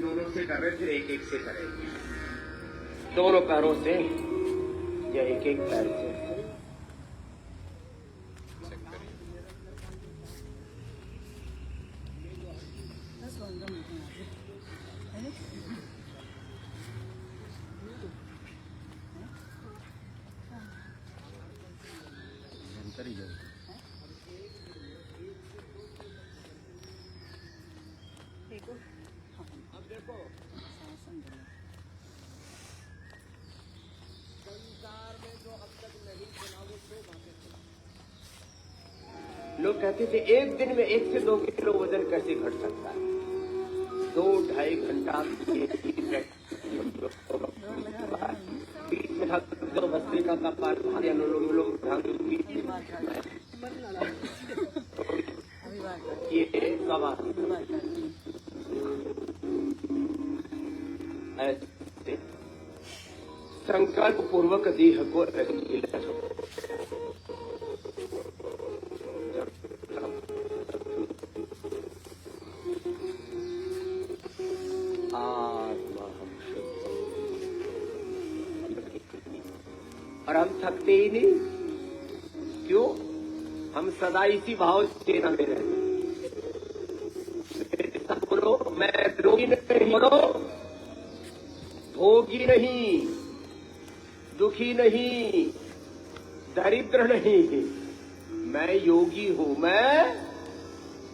दोनों से कर रहे फिर एक एक से करेंगे। दोनों पैरों से या एक एक पैर से। अब देखो संसार में जो अब तक नहीं सुना वो 2 बातें सुना। लोग कहते थे एक दिन में 1 से 2 किलो वजन कैसे घट सकता है। 2-2.5 घंटा बीच में जो भस्त्रिका का पाठ भारी अनुलोम विलोम ये सवाल ऐसे संकल्प पूर्वक देह को आत्मा हम शुद्ध और हम थकते ही नहीं। क्यों? हम सदा इसी भाव चेतना में रहते। बोलो मैं रोगी नहीं, बोलो भोगी नहीं, दुखी नहीं, दरिद्र नहीं, मैं योगी हूं। मैं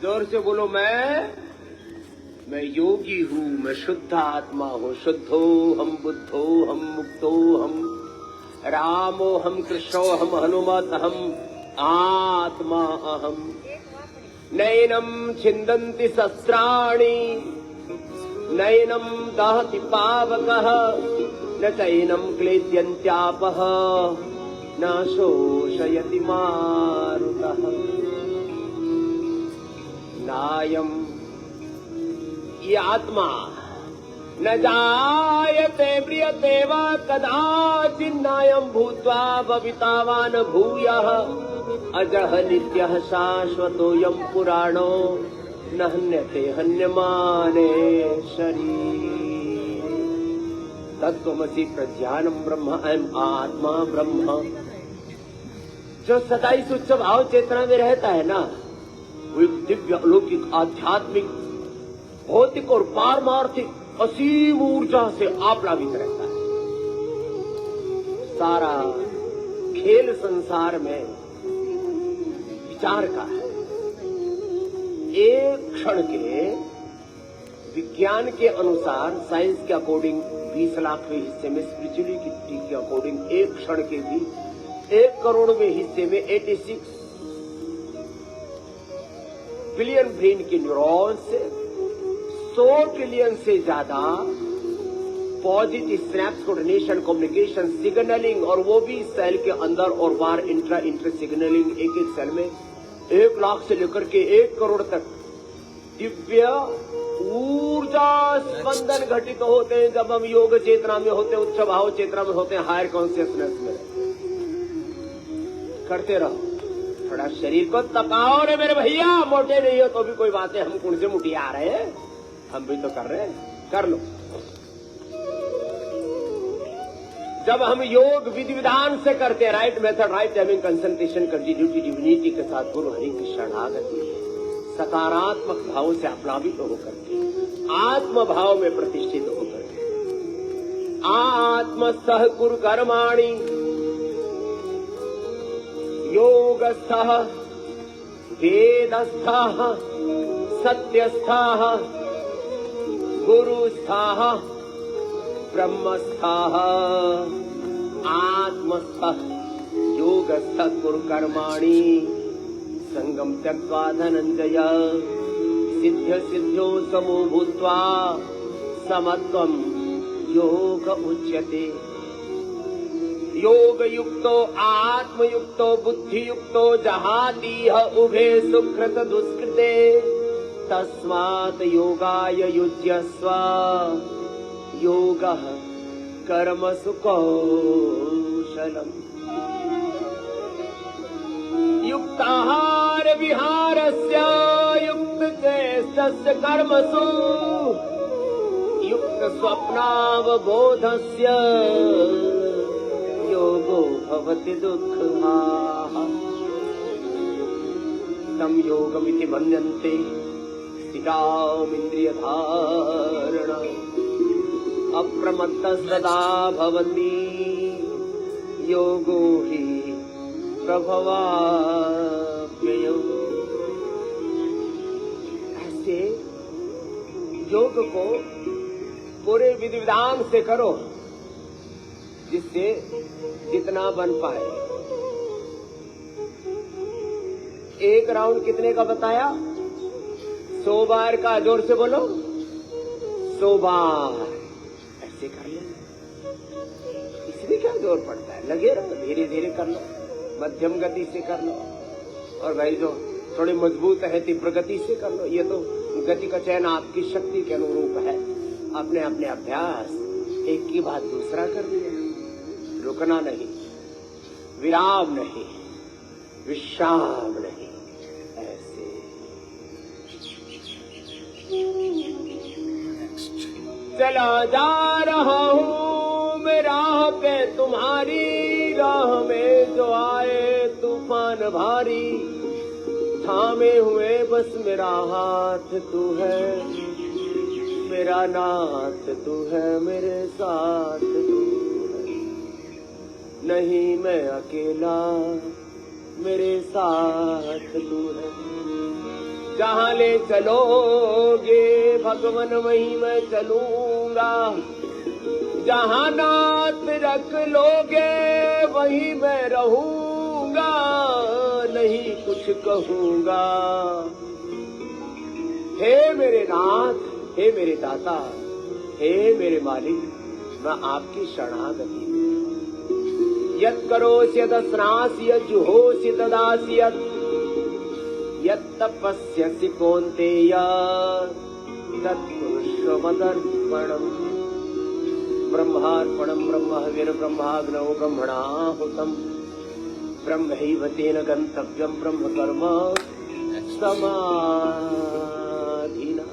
जोर से बोलो मैं योगी हूं, मैं शुद्ध आत्मा हूं। शुद्धो हम, बुद्धो हम, मुक्तो हम, रामो हम, कृष्णो हम, हनुमत हम, आत्मा अहम। नैनम छिन्दन्ति शस्त्राणि, नैनम दहति पावकः, न चैनम क्लेद्यन्त्यापः, न शोषयति मारुतः। नायम ये आत्मा न जायते म्रियते वा कदाचिन्नायं भूत्वा भवितावान भूयः। अजः नित्यः शाश्वतोऽयं पुराणो न हन्यते हन्यमाने शरीर। तत्त्वमसि प्रज्ञानम् ब्रह्म, अहम् आत्मा ब्रह्म। जो सदा इस उच्च भाव चेतना में रहता है ना, वो एक दिव्य अलौकिक आध्यात्मिक भौतिक और पारमार्थिक असीम ऊर्जा से आप्लावित रहता है। सारा खेल संसार में विचार का है। एक क्षण के विज्ञान के अनुसार, साइंस के अकॉर्डिंग 20 लाखवें हिस्से में, स्पिरिचुअलिटी के अकॉर्डिंग एक क्षण के भी 1 करोड़वें हिस्से में 86 बिलियन ब्रेन के न्यूरॉन्स से 100 ट्रिलियन से ज्यादा positive snaps, coordination, communication, signalling, और वो भी सेल के अंदर और बाहर इंट्रा सिग्नलिंग। एक एक सेल में 1 लाख से लेकर के 1 करोड़ तक दिव्य ऊर्जा स्पंदन घटित होते हैं जब हम योग चेतना में होते हैं, उच्च भाव चेतना में होते हैं, हायर कॉन्शियसनेस में। करते रहो, थोड़ा शरीर को तपाओ रे मेरे भैया। मोटे नहीं हो तो भी कोई बात है, हम कौन से मुठिया आ रहे हैं, हम भी तो कर रहे हैं, कर लो। जब हम योग विधि विधान से करते हैं, right method, right timing, concentration, continuity, divinity के साथ गुरु हरि की शरणागति, सकारात्मक भाव से आप्लावित होकर के, आत्म भाव में प्रतिष्ठित होकर के, आत्मस्थः कुरु कर्माणि योगस्थः वेदस्थः सत्यस्थः गुरुस्थः ब्रह्मस्थः आत्मस्थः योगस्थः कुरु कर्माणि संगम त्यक्त्वा धनंजय सिद्ध सिद्धो समो भूत्वा समत्वं योग उच्यते। योग युक्तो आत्मयुक्तो बुद्धियुक्तो जहातीह उभे सुकृत दुष्कृते तस्मात् योगाय युज्यस्व योगः कर्मसु कौशलम्। युक्ताहार विहारस्य युक्तचेष्टस्य कर्मसु स्वप्नावबोधस्य योगो भवति दुःखः तं योगमिति मन्यन्ते स्थितामिन्द्रियधारणा अप्रमत्तः सदा भवति योगो हि प्रभवाप्ययौ। ऐसे योग को पूरे विधि विधान से करो जिससे जितना बन पाए। एक राउंड कितने का बताया? 100 बार का, जोर से बोलो 100 बार। ऐसे कर लो, इसमें क्या जोर पड़ता है, लगे रहो, धीरे धीरे कर लो, मध्यम गति से कर लो, और भाई जो थोड़े मजबूत है तीव्र गति से कर लो। ये तो गति का चयन आपकी शक्ति के अनुरूप है। अपने अपने अभ्यास एक की बाद दूसरा कर लिया, रुकना नहीं, विराम नहीं, विश्राम नहीं। ऐसे चला जा रहा हूँ मैं राह पे तुम्हारी, राह में जो आए तूफान भारी, थामे हुए बस मेरा हाथ तू है, मेरा नाथ तू है, मेरे साथ तू है। नहीं मैं अकेला, मेरे साथ तू है। जहाँ ले चलोगे भगवन वहीं मैं चलूंगा, जहाँ नाथ रख लोगे वहीं मैं रहूंगा, नहीं कुछ कहूंगा। हे मेरे नाथ, हे मेरे दाता, हे मेरे मालिक, मैं आपकी शरणागति हूँ। यत् करोसि यदस्नासि यज्जुहोसि तदासि यत् तपस्यसि कौन्तेय तत्कुरुष्वमदर्पणम्। ब्रह्मार्पणम् ब्रह्महविर् ब्रह्माग्नौ ब्रह्मणाहुतम् ब्रह्मैव तेन गन्तव्यम् ब्रह्म कर्म समाधिना।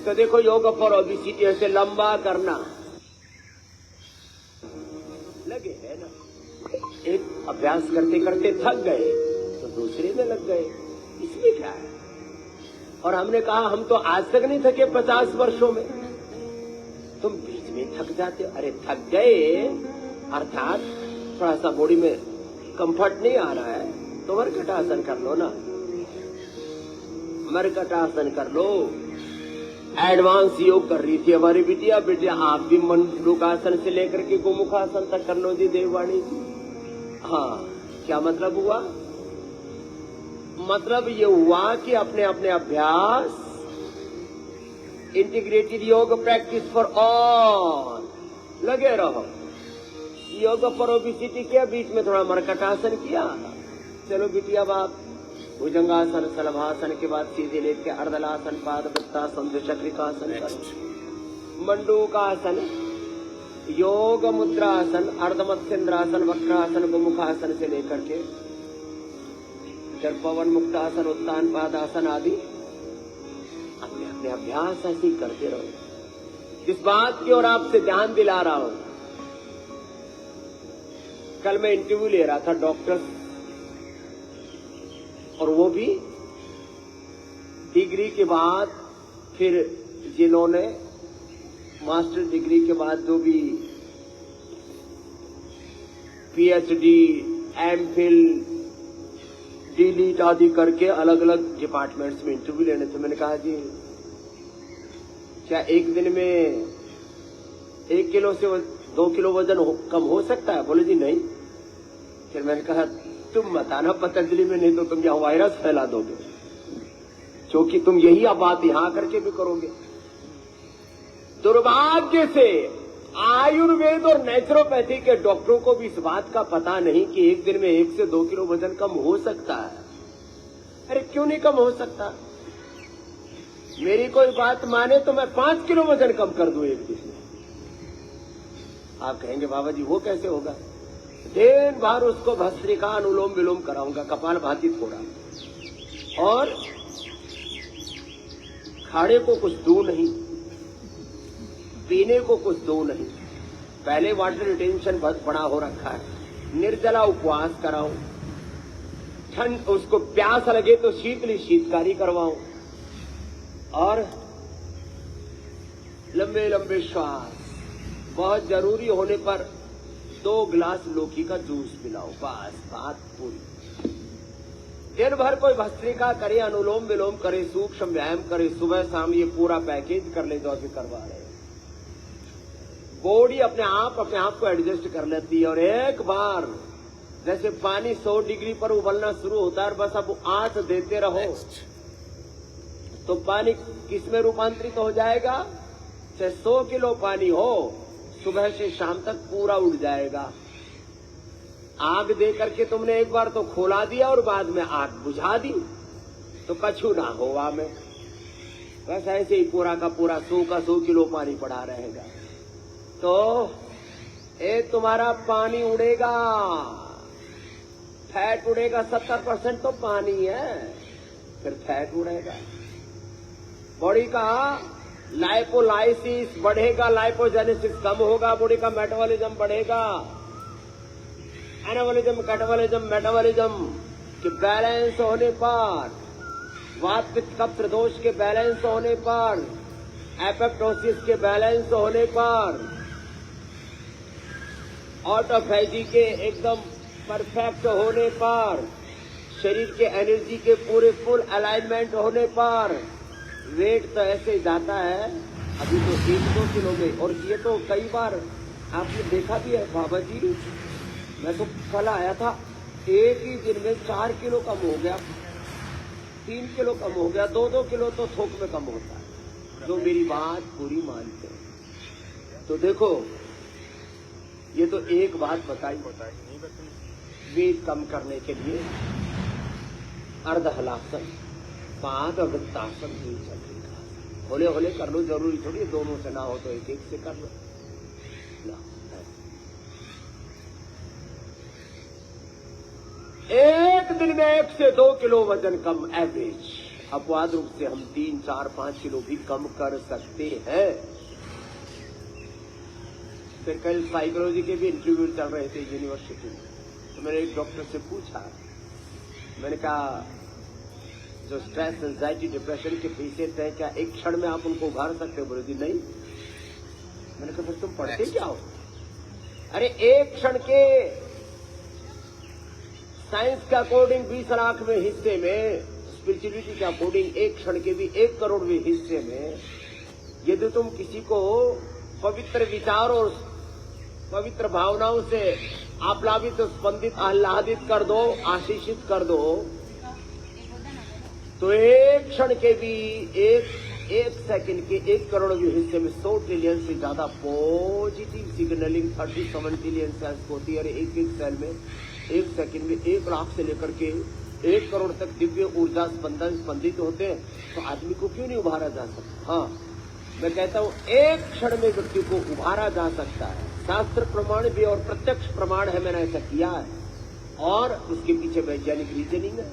तो देखो योग फॉर ओबेसिटी ऐसे लंबा करना लगे है ना। एक अभ्यास करते करते थक गए तो दूसरे में लग गए, इसमें क्या है। और हमने कहा हम तो आज तक नहीं थके 50 वर्षों में, तुम बीच में थक जाते हो। अरे थक गए अर्थात थोड़ा सा बॉडी में कंफर्ट नहीं आ रहा है तो मरकटासन कर लो ना, मरकटासन कर लो। एडवांस योग कर रही थी हमारी बिटिया, बेटिया आप भी मंडूकासन से लेकर के गोमुखासन तक कर लो जी देववाणी। हाँ, क्या मतलब हुआ? मतलब ये हुआ कि अपने अपने अभ्यास, इंटीग्रेटेड योग प्रैक्टिस फॉर ऑल लगे रहो। योग फॉर ओबेसिटी किया, बीच में थोड़ा मरकटासन किया। चलो बिटिया बाप, भुजंगासन सलभासन के बाद सीधे लेट के अर्धलासन पादवृत्तासन द्विचक्रिकासन करो। मंडूकासन, योग मुद्रासन, अर्धमत्स्येंद्रासन, वक्रासन, गोमुखासन से लेकर के फिर पवन मुक्तासन, उत्तान पादासन आदि अपने अपने अभ्यास ऐसे ही करते रहो। इस बात की ओर आपसे ध्यान दिला रहा हूं, कल मैं इंटरव्यू ले रहा था डॉक्टर, और वो भी डिग्री के बाद, फिर जिन्होंने मास्टर डिग्री के बाद जो भी पीएचडी, एमफिल, डीलीट आदि करके अलग अलग डिपार्टमेंट्स में इंटरव्यू लेने थे। मैंने कहा जी क्या एक दिन में 1 किलो से 2 किलो वजन कम हो सकता है? बोले जी नहीं। फिर मैंने कहा तुम बताना पतंजलि में, नहीं तो तुम यहाँ वायरस फैला दोगे, क्योंकि तुम यही अब बात यहाँ करके भी करोगे। दुर्भाग्य से आयुर्वेद और नेचुरोपैथी के डॉक्टरों को भी इस बात का पता नहीं कि एक दिन में 1 से 2 किलो वजन कम हो सकता है। अरे क्यों नहीं कम हो सकता? मेरी कोई बात माने तो मैं 5 किलो वजन कम कर दूं एक दिन में। आप कहेंगे बाबा जी वो कैसे होगा? दिन भर उसको भस्त्रिका, अनुलोम विलोम कराऊंगा, कपाल भाती थोड़ा, और खाने को कुछ दो नहीं, पीने को कुछ दो नहीं, पहले वाटर रिटेंशन बहुत बड़ा हो रखा है, निर्जला उपवास कराऊं, ठंड उसको प्यास लगे तो शीतली शीतकारी करवाऊं, और लंबे लंबे श्वास, बहुत जरूरी होने पर 2 गिलास लौकी का जूस पिलाओ, बस बात पूरी। दिन भर कोई भस्त्रिका करे, अनुलोम विलोम करे, सूक्ष्म व्यायाम करे, सुबह शाम ये पूरा पैकेज कर ले जो अभी करवा रहे हैं। बॉडी अपने आप को एडजस्ट कर लेती है, और एक बार जैसे पानी 100 डिग्री पर उबलना शुरू होता है, बस अब आंच देते रहो तो पानी किस में रूपांतरित हो जाएगा? चाहे 100 किलो पानी हो, सुबह से शाम तक पूरा उड़ जाएगा। आग दे करके तुमने एक बार तो खोला दिया और बाद में आग बुझा दी तो कछु ना होवा में, बस ऐसे ही पूरा का पूरा 100 का 100 किलो पानी पड़ा रहेगा। तो तुम्हारा पानी उड़ेगा, फैट उड़ेगा, 70% तो पानी है, फिर फैट उड़ेगा। बॉडी का लाइपोलाइसिस बढ़ेगा, लाइपोजेनेसिस कम होगा, बॉडी का मेटाबॉलिज्म बढ़ेगा, एनाबॉलिज्म कैटाबॉलिज्म मेटाबॉलिज्म के बैलेंस होने पर, वात पित्त कब्ज दोष के बैलेंस होने पर, एपोप्टोसिस के बैलेंस होने पर, ऑटोफैजी के एकदम परफेक्ट होने पर, शरीर के एनर्जी के पूरे फुल अलाइनमेंट होने पर वेट तो ऐसे जाता है अभी तो 1-2 किलो में। और ये तो कई बार आपने देखा भी है बाबा जी, मैं तो कल आया था, एक ही दिन में 4 किलो कम हो गया, 3 किलो कम हो गया, 2-2 किलो तो थोक में कम होता है, जो मेरी बात पूरी मानते हैं। तो देखो ये तो एक बात बताई, वेट कम करने के लिए अर्धहलासन, पाद और वृत्तासन ही चलेगा। होले होले कर लो, जरूरी थोड़ी दोनों से ना हो तो एक एक से कर लो ना। एक दिन में 1 से 2 किलो वजन कम एवरेज, अपवाद रूप से हम 3, 4, 5 किलो भी कम कर सकते हैं। फिर कल साइकोलॉजी के भी इंटरव्यू चल रहे थे यूनिवर्सिटी में, तो मैंने एक डॉक्टर से पूछा, मैंने कहा जो स्ट्रेस, एंजाइटी, डिप्रेशन के पेशेंट हैं, क्या एक क्षण में आप उनको उभार सकते हो? बोले जी नहीं। मैंने कहा फिर तुम पढ़ते क्या हो? अरे एक क्षण के साइंस के अकॉर्डिंग 20 लाखवें हिस्से में, स्पिरिचुअलिटी के अकॉर्डिंग एक क्षण के भी 1 करोड़वें हिस्से में यदि तुम किसी को पवित्र विचार और पवित्र भावनाओं से आप्लावित, स्पंदित, आह्लादित कर दो, आशीषित कर दो, तो एक क्षण के भी एक सेकंड के 1 करोड़वें हिस्से में 100 ट्रिलियन से ज्यादा पॉजिटिव सिग्नलिंग 37 ट्रिलियन सेल्स होती है। एक एक सेल में 1 सेकंड में 1 लाख से लेकर के 1 करोड़ तक दिव्य ऊर्जा स्पंदन स्पंदित होते हैं। तो आदमी को क्यों नहीं उभारा जा सकता? हाँ, मैं कहता हूं एक क्षण में व्यक्ति को उभारा जा सकता है। शास्त्र प्रमाण भी और प्रत्यक्ष प्रमाण है, मैंने ऐसा किया है, और उसके पीछे वैज्ञानिक रीजनिंग है,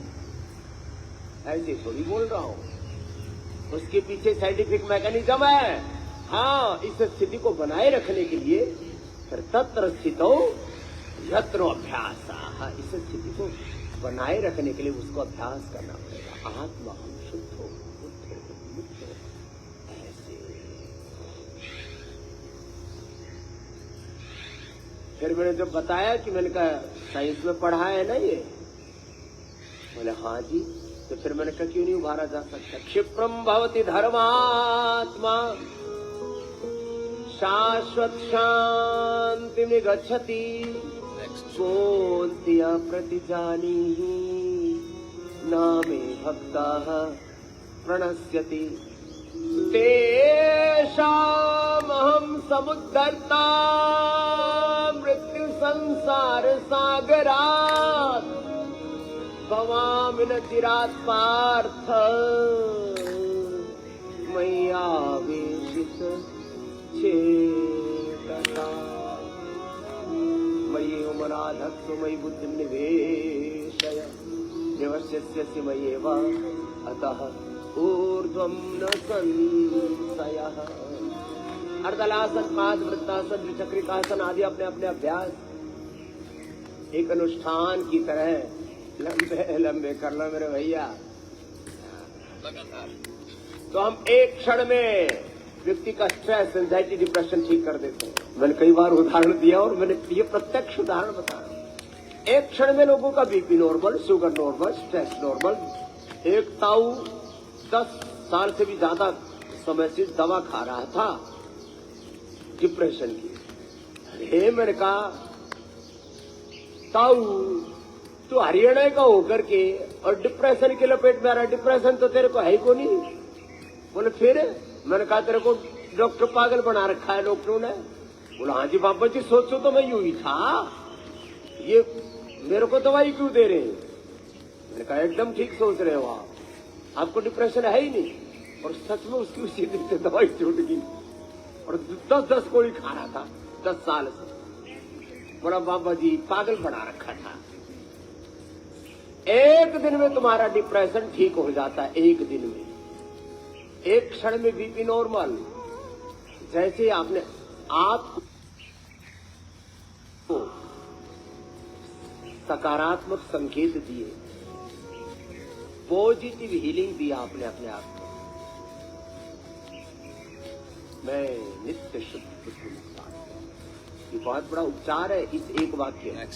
ऐसे थोड़ी बोल रहा हूं, उसके पीछे साइंटिफिक मैकेनिज्म है। हाँ, इस स्थिति को बनाए रखने के लिए फिर तत्र स्थितो यत्रो अभ्यास, इस स्थिति को बनाए रखने के लिए उसको अभ्यास करना पड़ेगा। आत्मा हम शुद्ध हो, बुद्ध हो, मुक्त हो, ऐसे। फिर मैंने जब बताया कि मैंने कहा साइंस में पढ़ा है ना ये, बोले हाँ जी। तो फिर मैंने कहा क्यों नहीं उभारा जा सकता? क्षिप्रम भवति धर्मात्मा शाश्वत शांति निगच्छति कोन्त्या प्रतिजानीहि नामे भक्ताः प्रणश्यति तेषामहं समुद्धर्ता मृत्यु संसार सागरात् भवामि न चिरात् पार्थ मय्यावेशित चेतना मयि उमराधत्सु मयि बुद्धिं निवेशय निवस्यसि मय्येव अतः ऊर्ध्वं न संशयः। अर्धलासन, पाद वृत्तासन, द्विचक्रिकासन आदि अपने अपने अभ्यास एक अनुष्ठान की तरह लंबे लंबे कर लो मेरे भैया। तो हम एक क्षण में व्यक्ति का स्ट्रेस, एंजाइटी, डिप्रेशन ठीक कर देते हैं। मैंने कई बार उदाहरण दिया और मैंने ये प्रत्यक्ष उदाहरण बताया। एक क्षण में लोगों का BP normal, sugar normal, stress normal. एक ताऊ 10 साल से भी ज्यादा समय से दवा खा रहा था डिप्रेशन की। अरे मैंने कहा ताऊ तू हरियाणा का होकर के और डिप्रेशन के लपेट में आ रहा, डिप्रेशन तो तेरे को है ही को नहीं। बोले फिर? मैंने कहा तेरे को डॉक्टर पागल बना रखा है डॉक्टरों ने। बोला हाँ जी बाबा जी, सोचो तो मैं यूं ही था, ये मेरे को दवाई क्यों दे रहे हैं? मैंने कहा एकदम ठीक सोच रहे हो आप, आपको डिप्रेशन है ही नहीं। और सच में उसकी उसी दिन से दवाई छूट गई और 10-10 गोली खा रहा था 10 साल से। बोला बाबा जी पागल बना रखा था। एक दिन में तुम्हारा डिप्रेशन ठीक हो जाता है, एक दिन में, एक क्षण में बीपी नॉर्मल। जैसे आपने आप को सकारात्मक संकेत दिए, पॉजिटिव हीलिंग दिया आपने अपने आप को। मैं नित्य शुद्ध बुद्ध मुक्त आत्मा। ये बहुत बड़ा उपचार है इस एक वाक्य में।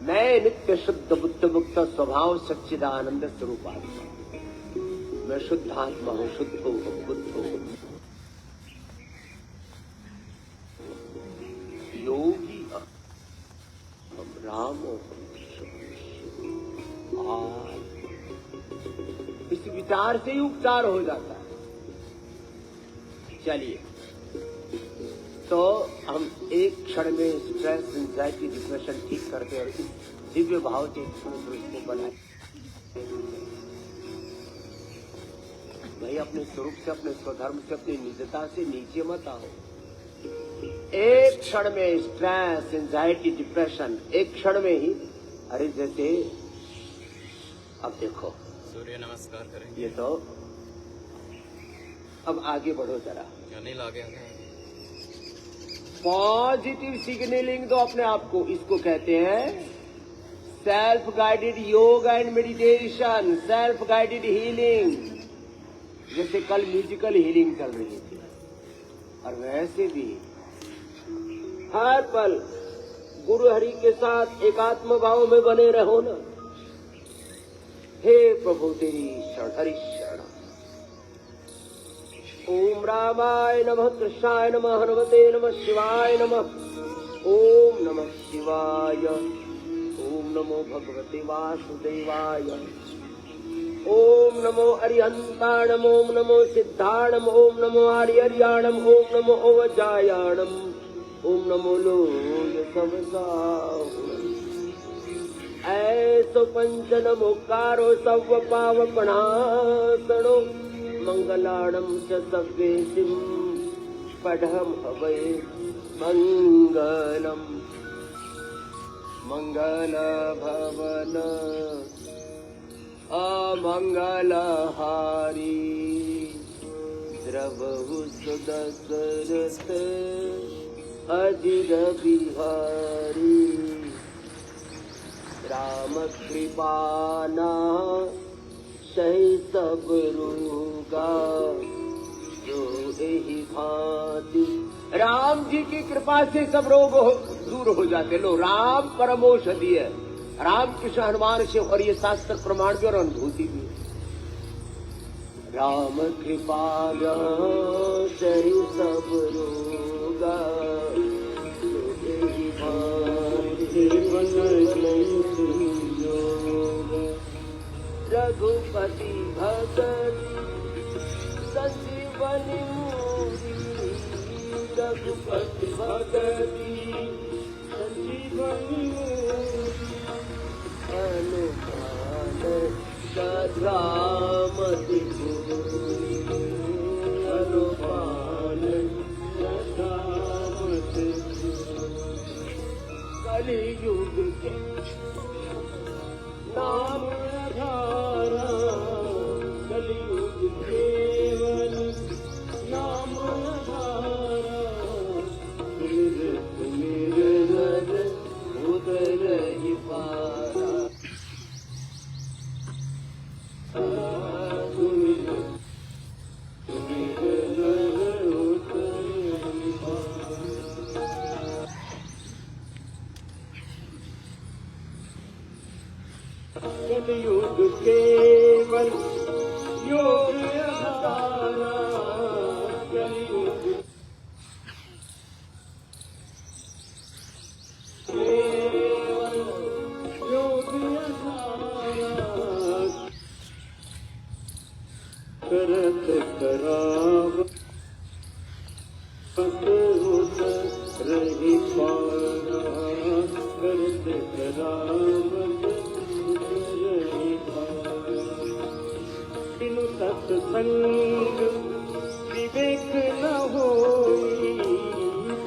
मैं नित्य शुद्ध बुद्ध मुक्त स्वभाव सच्चिदानंद स्वरूप आत्मा। मैं शुद्ध आत्मा हूं, शुद्ध हूं, बुद्ध हूं। योगी हम राम इस विचार से ही उपचार हो जाता है। चलिए, तो हम एक क्षण में स्ट्रेस, एंजाइटी, डिप्रेशन ठीक करते हैं और इस दिव्य भाव से इसको बनाए। भाई अपने स्वरूप से, अपने स्वधर्म से, अपनी निजता से नीचे मत आओ। एक क्षण में स्ट्रेस, एंजाइटी, डिप्रेशन एक क्षण में ही। अरे जैसे अब देखो, सूर्य नमस्कार करेंगे। ये तो अब आगे बढ़ो जरा, अनिल आ गया है। पॉजिटिव सिग्नलिंग दो अपने आप को। इसको कहते हैं self guided yoga and meditation, self guided healing. जैसे कल म्यूजिकल हीलिंग चल रही थी, और वैसे भी हर पल गुरु हरि के साथ एकात्म भाव में बने रहो ना। हे प्रभु तेरी शरण, हरि शरण। ओम रामाय नमः, कृष्णाय नमः, हनुमते नमः, शिवाय नमः। ओम नमः शिवाय। ओम नमो भगवते वासुदेवाय। ओम नमो अरिहंताणम। ओम नमो सिद्धाणम। ओम नमो आर्यर्याणम। ओम नमो ओवजायाणम। ओम नमो लोय सबसाहुणम। ऐसो पंच नमोकारो सर्व पावपणासनो। मंगलाणम च सव्येसिं पढ़म हवै मंगलम। मंगल भवन अमंगलहारी। द्रवहु सुदशरथ अजिर बिहारी। राम कृपाना सही सब रोगा जो एहि भांति। राम जी की कृपा से सब रोग दूर हो जाते। लो, राम परम औषधि है। राम कृष्ण हनुमान शिव, और ये शास्त्र प्रमाण भी और अनुभूति भी। राम कृपाना सही सब रोगा जो एहि भांति। रघुपति भगत संजीवनी मूरी। रघुपति भगति संजीवनी मूरी। अनुमान सदामति पूरी। अनुमान सदामति पूरी। कलियुग के नाम धारा। कलयुग केवल योग अवतारा, कलयुग केवल योग अवतारा, करत करावत होत रही पारा, करत करावत रही पारा। बिनु सत्संग विवेक न होई,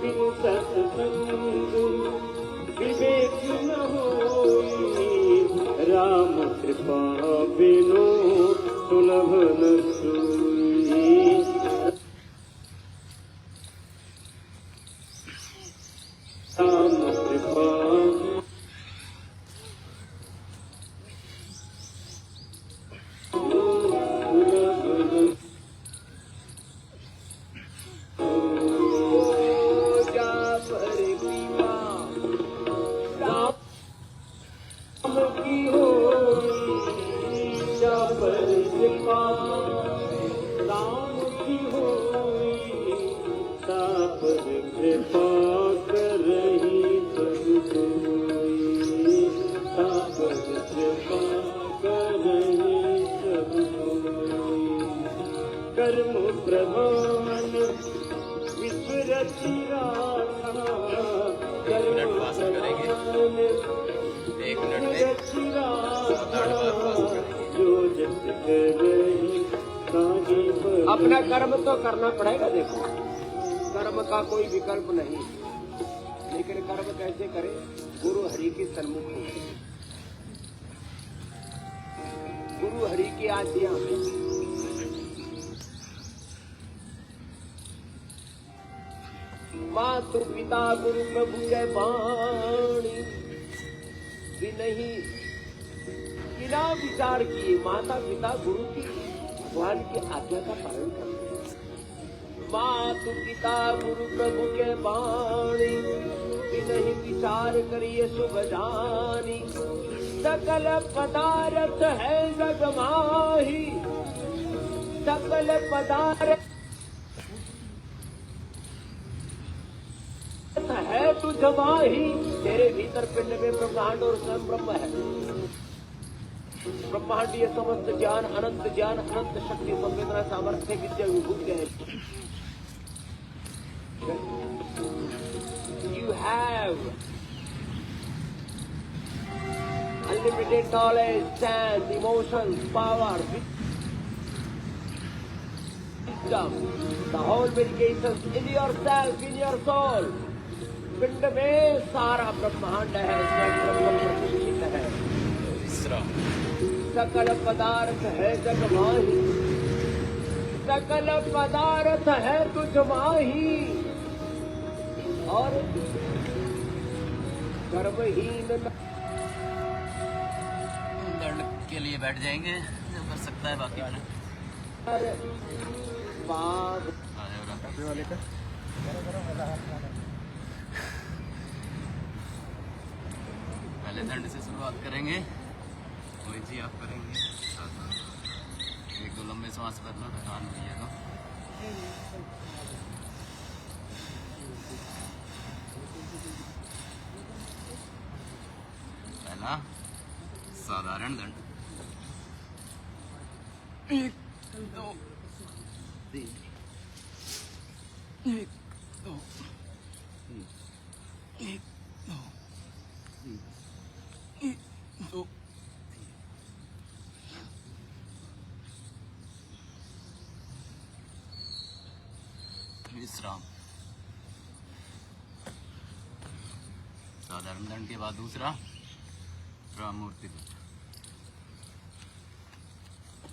बिनु सत्संग विवेक न होई, राम कृपा बिनु सुलभ न सोई। राम कृपा कर्म प्रधान विश्व रचिया, कर्म प्रधान एक मिनट में रचिया, 7-8 बार पास करेंगे। जो जस करहि ताहि पर। अपना कर्म तो करना पड़ेगा। देखो, कर्म का कोई विकल्प नहीं, लेकिन कर्म कैसे करें? गुरु हरि के सन्मुख होकर, गुरु हरि की आज्ञा में। मातु पिता गुरु प्रभु के बाणी, नहीं बिना विचार किए माता पिता गुरु की भगवान की आज्ञा का पालन करते हैं। मातु पिता गुरु प्रभु के बाणी, नहीं विचार करिए शुभ जानी। सकल पदार्थ है जग माही, सकल पदार्थ है तू जमाही। तेरे भीतर पिंड में ब्रह्मांड और स्वयं ब्रह्म है। ब्रह्मांडीय समस्त ज्ञान, अनंत शक्ति, संवेदना, सामर्थ्य, विद्या, विभूति है। You have unlimited knowledge, sense, emotions, power, wisdom, the whole medications in yourself, in your soul. पिंड में सारा ब्रह्मांड है, स्वयं प्रतिष्ठित है। सकल पदार्थ है जग माही, सकल पदार्थ है तुझ माही। और कर्महीन दंड के लिए बैठ जाएंगे, जो कर सकता है बाकी वाला। पहले दंड से शुरुआत करेंगे। कोई जी आप करेंगे, एक दो लंबे सांस भरना, थकान हुई है तो। पहला साधारण दंड, 1 2 3 1 2 1 2 1 2। विश्राम। साधारण दंड के बाद दूसरा रामूर्ति दंड।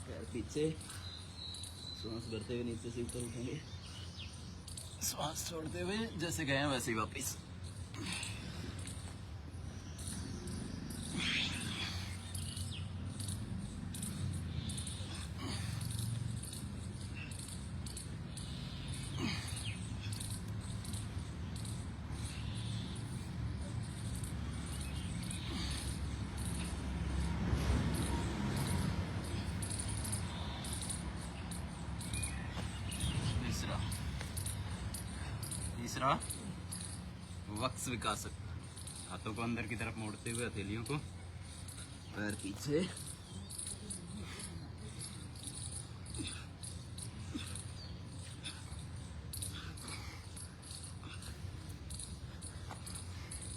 पैर पीछे, श्वास भरते हुए नीचे से ऊपर उठेंगे, श्वास छोड़ते हुए जैसे गए हैं वैसे ही वापिस। तीसरा वक्स विकासक, हाथों को अंदर की तरफ मोड़ते हुए हथेलियों को पैर पीछे,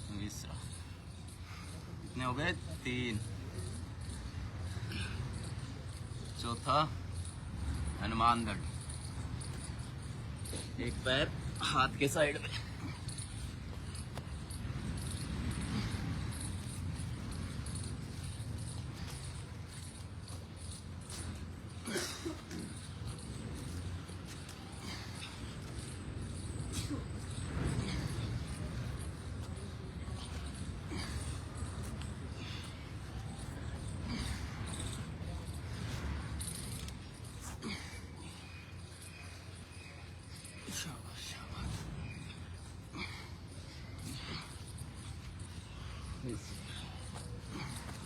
तीसरा। कितने हो गए? 3। चौथा हनुमान दंड, एक पैर हाथ के साइड में,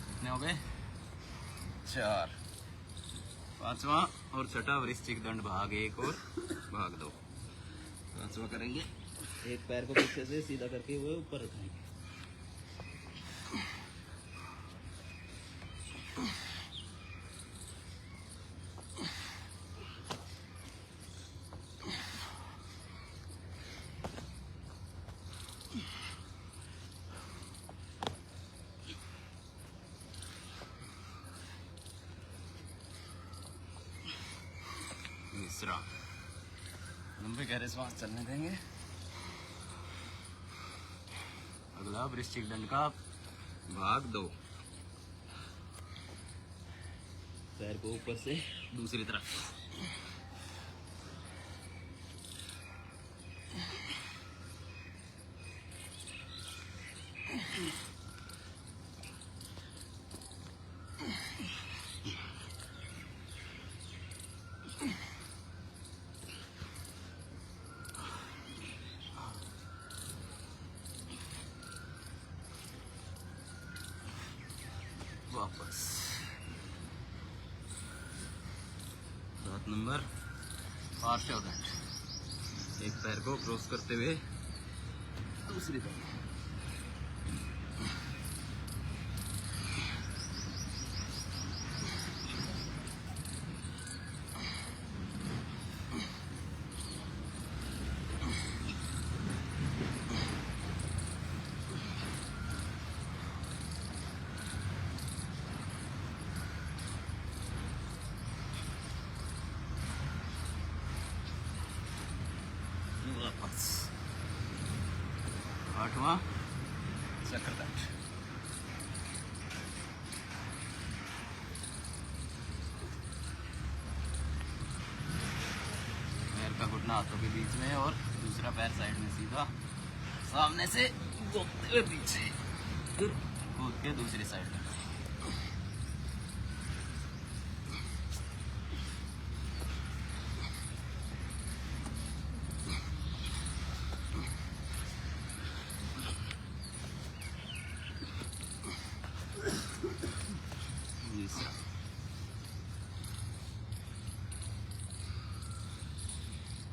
कितने हो गए? 4। पांचवा और छठा वृश्चिक दंड, भाग 1 और भाग 2। पांचवा करेंगे, एक पैर को पीछे से सीधा करके वो ऊपर उठाएंगे। तीसरा, लंबे गहरे श्वास चलने देंगे। अगला वृश्चिक दंड का भाग 2, पैर को ऊपर से दूसरी तरफ, वापस। 7 नंबर पार्श्व दंड, एक पैर को क्रॉस करते हुए दूसरी तरफ, वापस। 8वां चक्रदंड, पैर का घुटना हाथों के बीच में और दूसरा पैर साइड में सीधा, सामने से घूमते हुए पीछे, फिर कूद के दूसरी साइड में।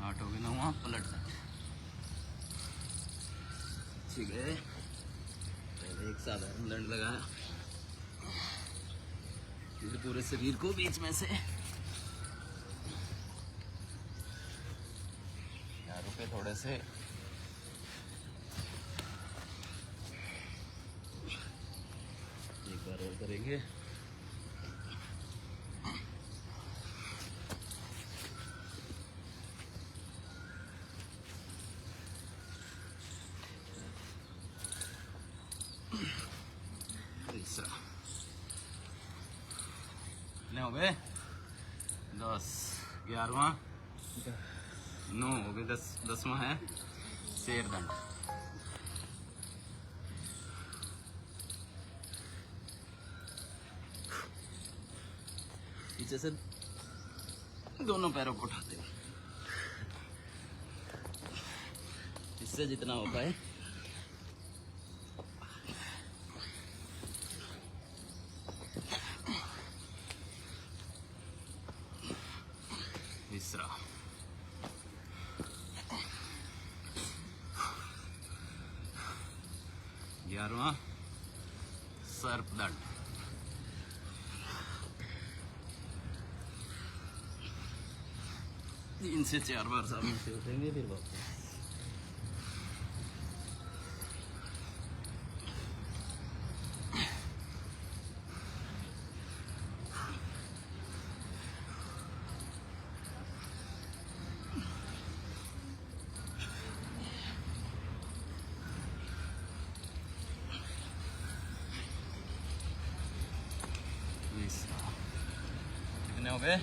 आठ हो गए। 9वां पलट दंड, ठीक है। पहले एक साधारण दंड लगाया, फिर पूरे शरीर को बीच में से पैरों पे थोड़े से एक बार और करेंगे। तीसरा, कितने हो गए? 10। 11वां, 9 हो गए। 10वां है शेर दंड, पीछे से दोनों पैरों को उठाते हुए, इससे जितना हो पाए। तीसरा, 11वां सर्प दंड। 3 से 4 बार सामने से उठेंगे फिर वापस। कितने हो गए?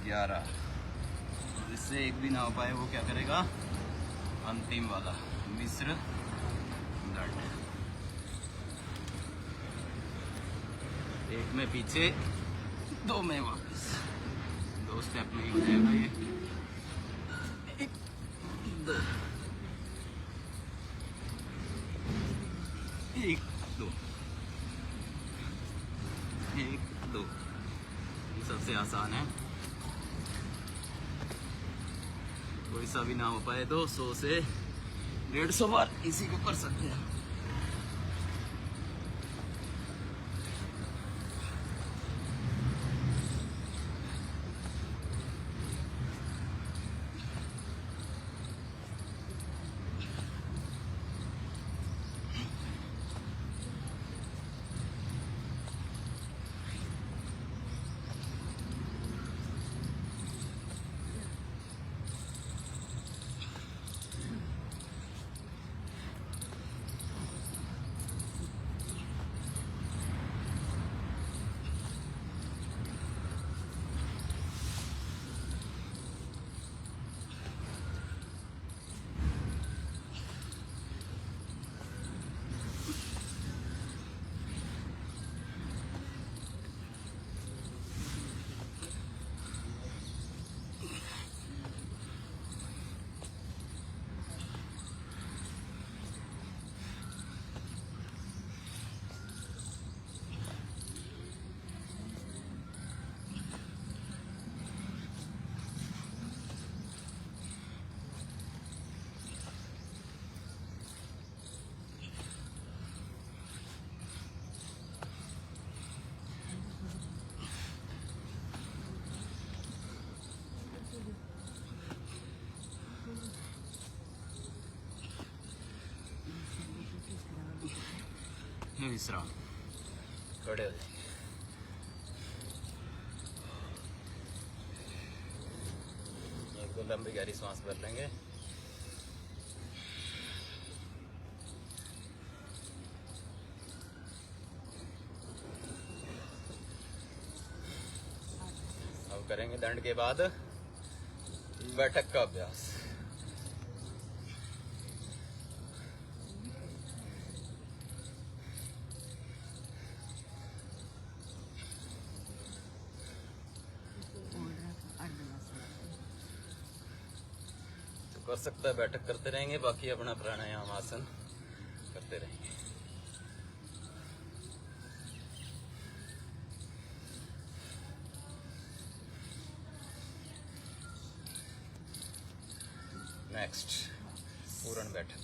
11। इससे एक भी ना हो पाए वो क्या करेगा? अंतिम वाला मिश्र दंड। एक में पीछे, 2 में वापस। 2 स्टेप में ही हो जाएगा ये। 1 2 1 2 1 2। ये सबसे आसान है। कोई सा भी ना हो पाए तो 100 से 150 बार इसी को कर सकते हैं। विश्राम। खड़े हो जाएंगे। एक दो लंबी गहरी सांस भर लेंगे। अब करेंगे दंड के बाद बैठक का अभ्यास। कर सकता है बैठक करते रहेंगे, बाकी अपना प्राणायाम आसन करते रहेंगे। नेक्स्ट पूर्ण बैठक।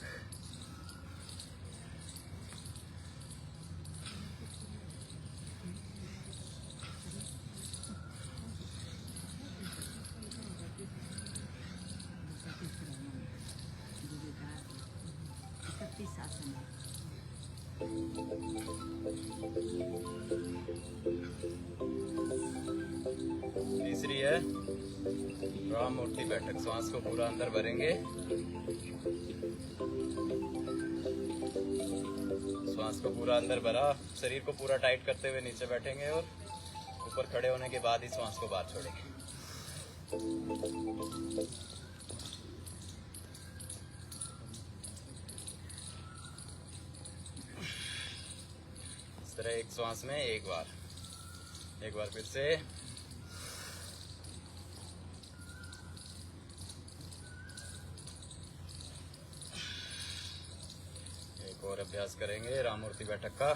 तीसरी है राम मूर्ति बैठक। सांस को पूरा अंदर भरेंगे, सांस को पूरा अंदर भरा, शरीर को पूरा टाइट करते हुए नीचे बैठेंगे और ऊपर खड़े होने के बाद ही सांस को बाहर छोड़ेंगे। इस तरह एक सांस में एक बार फिर से। एक और अभ्यास करेंगे राम मूर्ति बैठक का।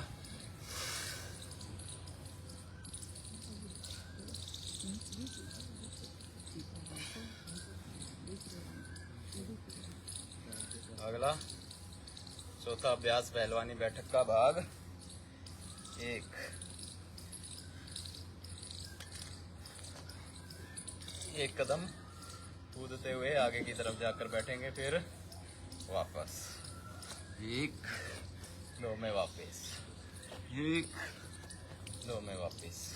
अगला चौथा अभ्यास पहलवानी बैठक का भाग 1। एक कदम कूदते हुए आगे की तरफ जाकर बैठेंगे, फिर वापस 1 2 में वापस 1 2 में वापस।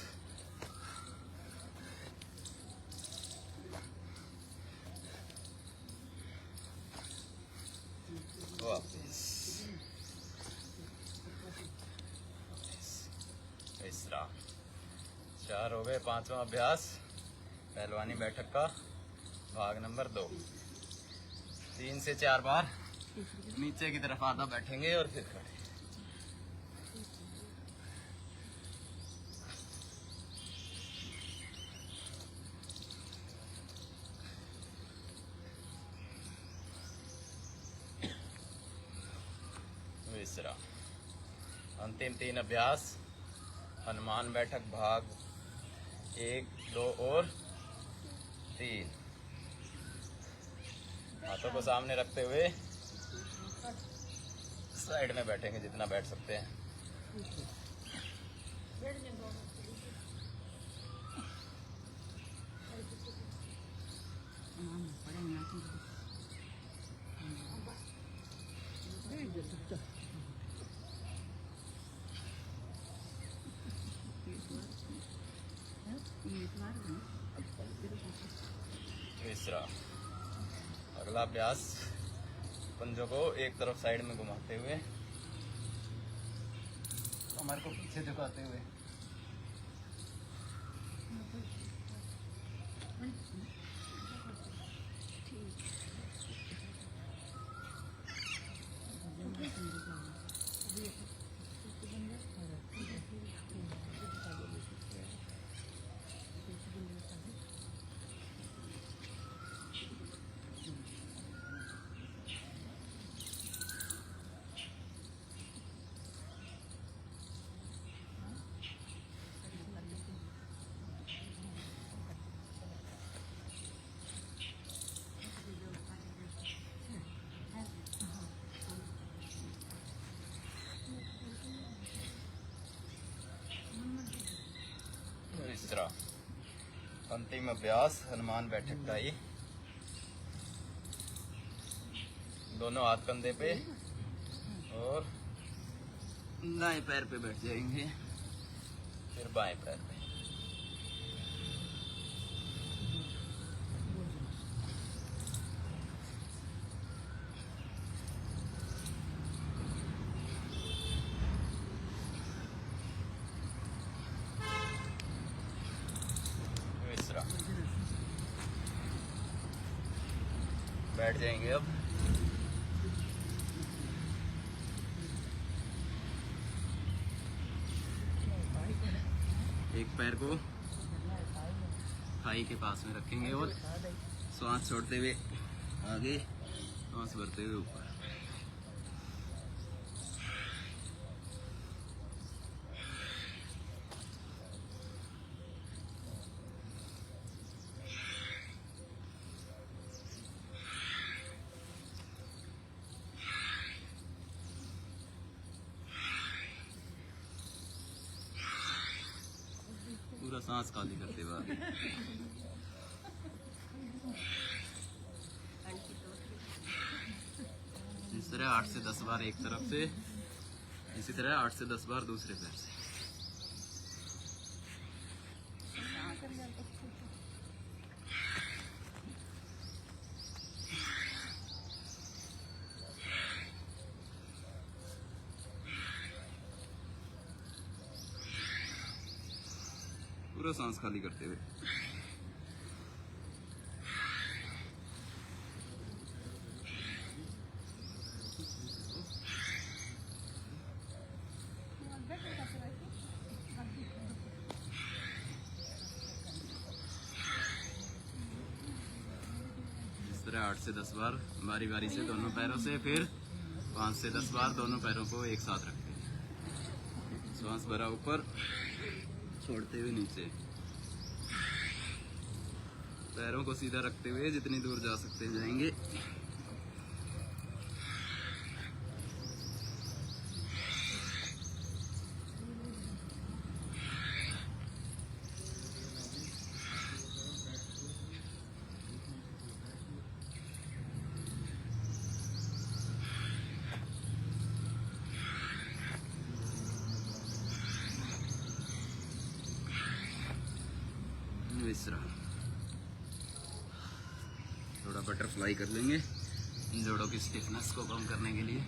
वापस तीसरा। 4 हो गए। 5वां अभ्यास पहलवानी बैठक का भाग नंबर 2। 3 से 4 बार नीचे की तरफ आधा बैठेंगे और फिर खड़े। तीसरा। अंतिम 3 अभ्यास हनुमान बैठक भाग 1 2 और 3। हाथों को सामने रखते हुए साइड में बैठेंगे जितना बैठ सकते हैं। तीसरा। अगला अभ्यास पंजों को एक तरफ साइड में घुमाते हुए, कमर को पीछे झुकाते हुए। तीसरा। अंतिम अभ्यास हनुमान बैठक का ही। दोनों हाथ कंधे पे और दाएं पैर पे बैठ जाएंगे, फिर बाएं पैर पे। तीसरा। बैठ जाएंगे अब। एक पैर को थाई के पास में रखेंगे और श्वास छोड़ते हुए आगे, श्वास भरते हुए ऊपर। पूरा सांस खाली करते हुए आगे। इस तरह 8 से 10 बार एक तरफ से, इसी तरह 8 से 10 बार दूसरे पैर से। पूरा सांस खाली करते हुए। इस तरह 8 से 10 बार बारी बारी से दोनों पैरों से, फिर 5 से 10 बार दोनों पैरों को एक साथ रखते हैं। श्वास भरा ऊपर, छोड़ते हुए नीचे। पैरों को सीधा रखते हुए जितनी दूर जा सकते जाएंगे। तीसरा। थोड़ा बटरफ्लाई कर लेंगे इन जोड़ों की स्टिफनेस को कम करने के लिए।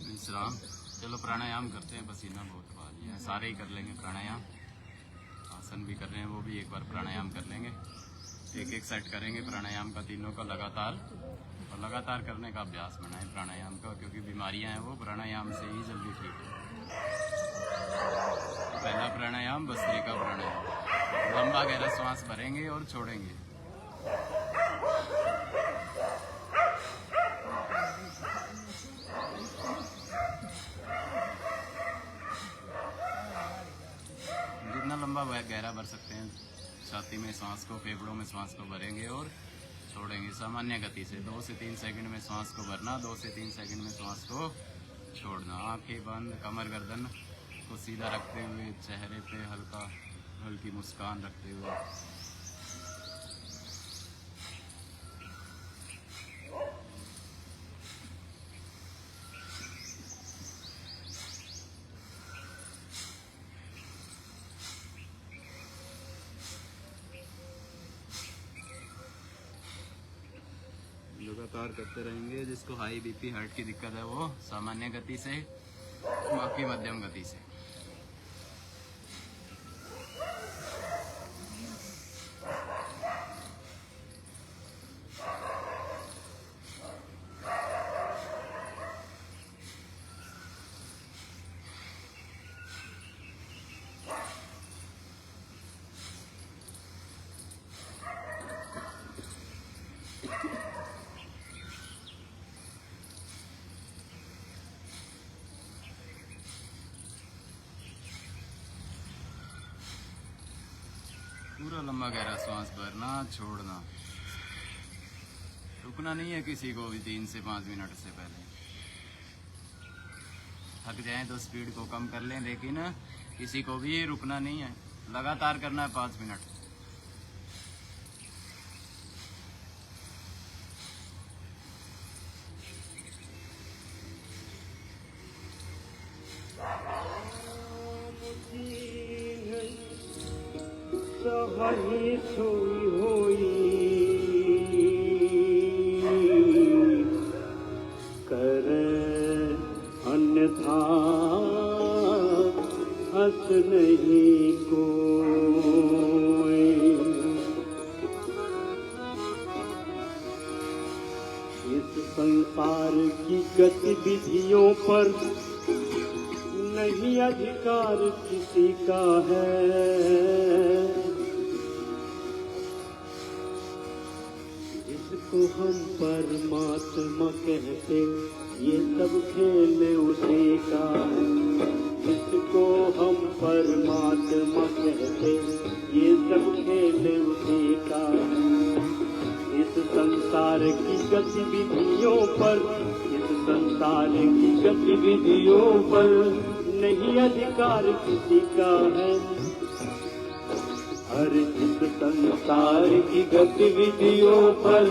विश्राम। चलो प्राणायाम करते हैं, पसीना बहुत बहा लिया है। सारे ही कर लेंगे प्राणायाम, आसन भी कर रहे हैं वो भी एक बार प्राणायाम कर लेंगे। एक एक सेट करेंगे प्राणायाम का, तीनों का लगातार, और लगातार करने का अभ्यास बनाएं प्राणायाम का, क्योंकि बीमारियां हैं वो प्राणायाम से ही जल्दी ठीक है। पहला प्राणायाम भस्त्रिका प्राणायाम। लंबा गहरा श्वास भरेंगे और छोड़ेंगे। जितना लंबा गहरा भर सकते हैं छाती में सांस को, फेफड़ों में सांस को भरेंगे और छोड़ेंगे सामान्य गति से। 2 से 3 सेकंड में सांस को भरना, 2 से 3 सेकंड में सांस को छोड़ना। आंखें बंद, कमर गर्दन को सीधा रखते हुए, चेहरे पे हल्की मुस्कान रखते हुए। लगातार करते रहेंगे। जिसको हाई बीपी, हार्ट की दिक्कत है वो सामान्य गति से, बाकी मध्यम गति से। पूरा लंबा गहरा सांस भरना, छोड़ना, रुकना नहीं है किसी को भी 3 से 5 मिनट से पहले। थक जाएं तो स्पीड को कम कर लें, लेकिन किसी को भी रुकना नहीं है, लगातार करना है 5 मिनट। सही सोई होई कर अन्यथा हंस नहीं कोई। इस संसार की गतिविधियों पर नहीं अधिकार किसी का है। जिसको हम परमात्मा कहते ये सब खेल उसी का है। जिसको हम परमात्मा कहते ये सब खेल उसी का है। इस संसार की गतिविधियों पर, इस संसार की गतिविधियों पर नहीं अधिकार किसी का है। हर इस संसार की गतिविधियों पर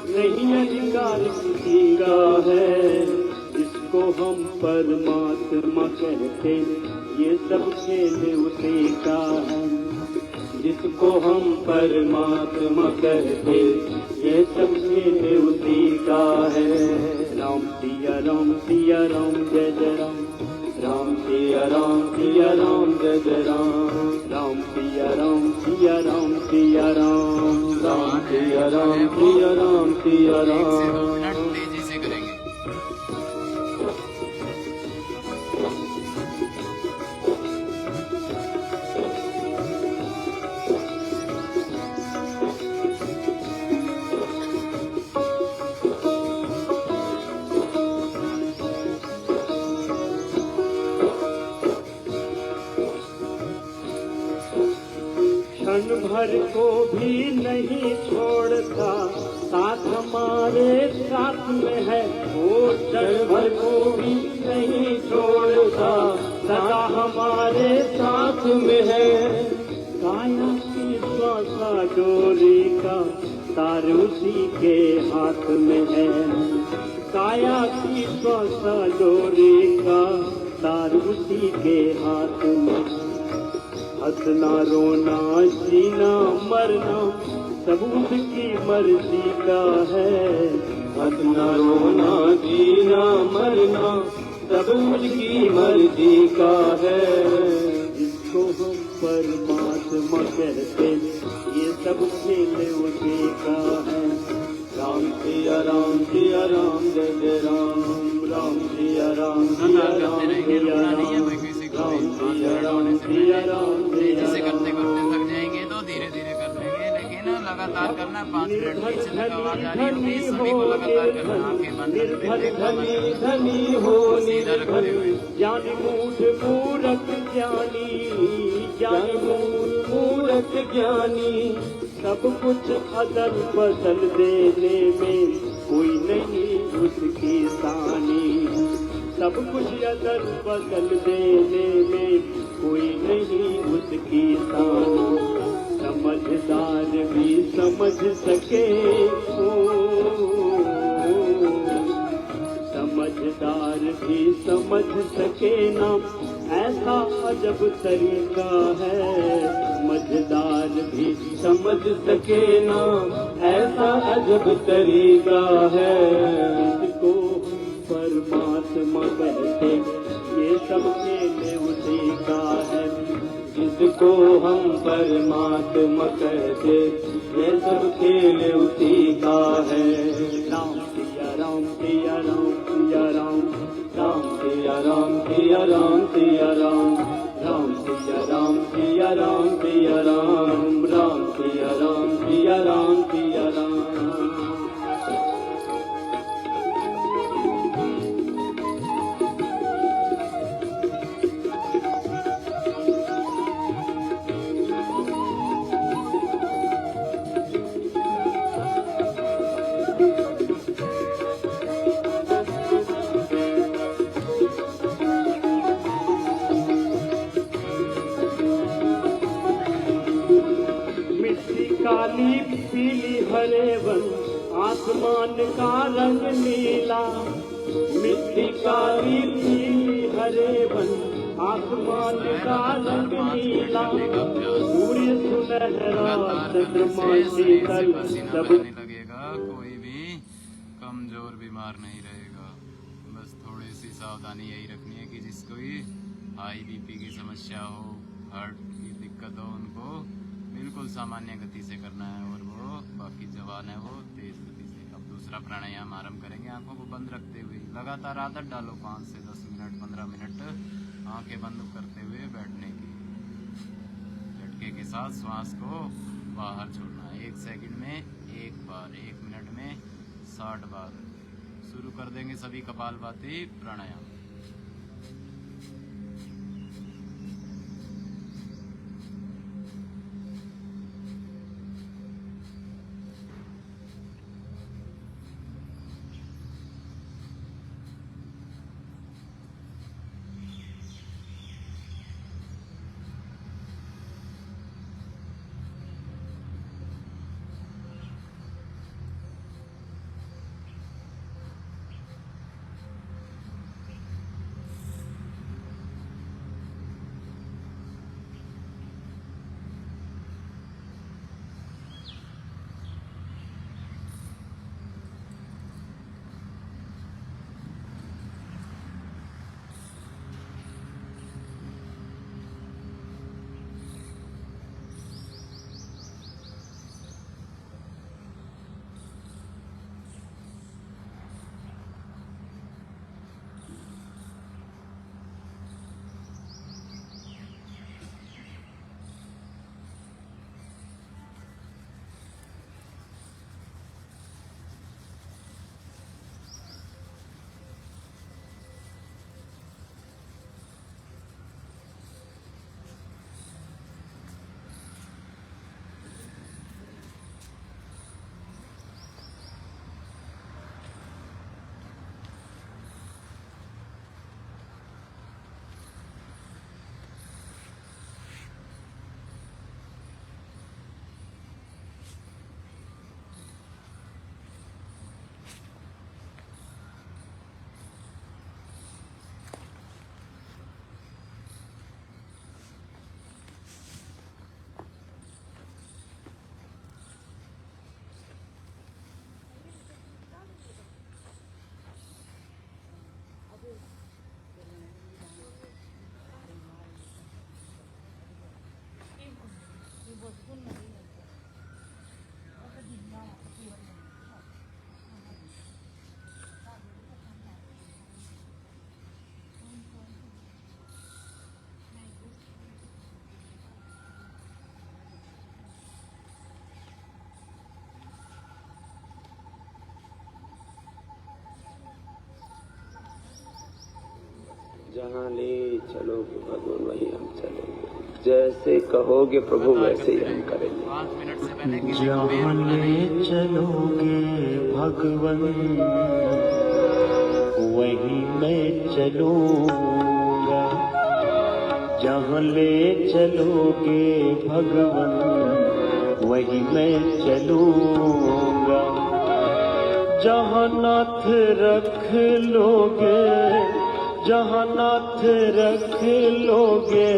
नहीं अधिकार किसी का है। इसको हम परमात्मा कहते ये सब खेल उसी का है। जिसको हम परमात्मा कहते ये सब खेल उसी का है। राम सिया राम, सिया राम जय जय राम। राम सिया राम, सिया राम जय जय राम। राम सिया राम, सिया राम, सिया राम। राम सिया राम, सिया राम, सिया राम। तेजी से करेंगे। भर को भी नहीं छोड़ता, साथ हमारे साथ में है, वो क्षण भर को भी नहीं छोड़ता, सदा हमारे साथ में है। काया की श्वासा डोरी का तार उसी के हाथ में है, काया की श्वासा डोरी का तार उसी के हाथ में। हंसना रोना जीना मरना सब उसकी मर्जी का है, हंसना रोना जीना मरना सब उसकी मर्जी का है। जिसको हम परमात्मा कहते ये सब खेल उसी का है। राम सिया राम सिया राम जय जय राम, राम सिया राम सिया राम सिया राम, राम सिया राम सिया राम जैसे करते करते थक जाएंगे तो धीरे धीरे कर लेंगे, लेकिन लगातार करना। 5 मिनट पीछे तक आवाज आ रही होगी, सभी को लगातार करना। आंखें बंद धनी धनी हो ज्ञानी मूढ़ मूरख ज्ञानी, ज्ञानी मूरख ज्ञानी, सब कुछ अदल बदल देने में कोई नहीं उसकी सानी, सब कुछ अदल बदल देने में कोई नहीं उसकी सानी। समझदार भी समझ सके समझदार भी समझ सके ना, ऐसा अजब तरीका है। समझदार भी समझ सके ना, ऐसा अजब तरीका है। जिसको परमात्मा कहते ये सब खेल उसी का है, जिसको हम परमात्मा कहते ये सब खेल उसी का है। राम सिया राम सिया राम सिया राम, राम सिया राम सिया राम सिया राम, राम सिया राम सिया राम सिया राम, राम सिया राम सिया राम सिया राम। काली पीली हरे वन आसमान का रंग नीला, मिट्टी काली पीली हरे वन आसमान का रंग नीला, सूर्य सुनहरा चंद्रमा शीतल सब लगेगा। कोई भी कमजोर बीमार नहीं रहेगा। बस थोड़ी सी सावधानी यही रखनी है कि जिसको भी हाई बीपी की समस्या हो, हार्ट की दिक्कत हो, उनको बिल्कुल सामान्य गति से करना है, और वो बाकी जवान है वो तेज गति से। अब दूसरा प्राणायाम आरंभ करेंगे। आंखों को बंद रखते हुए लगातार आदत डालो 5 से 10 मिनट 15 मिनट आंखें बंद करते हुए बैठने की। झटके के साथ श्वास को बाहर छोड़ना। 1 सेकंड में 1 बार, 1 मिनट में 60 बार। शुरू कर देंगे सभी कपालभाति प्राणायाम। जहाँ ले चलोगे भगवान वही हम चलेंगे, जैसे कहोगे प्रभु वैसे ही हम करेंगे। 5 मिनट से पहले किसी को जहाँ बेल बुला ले नहीं। चलोगे भगवन वहीं मैं चलूंगा, जहाँ ले चलोगे भगवन वहीं मैं चलूंगा, जहाँ नाथ रख लोगे, जहाँ नाथ रख लोगे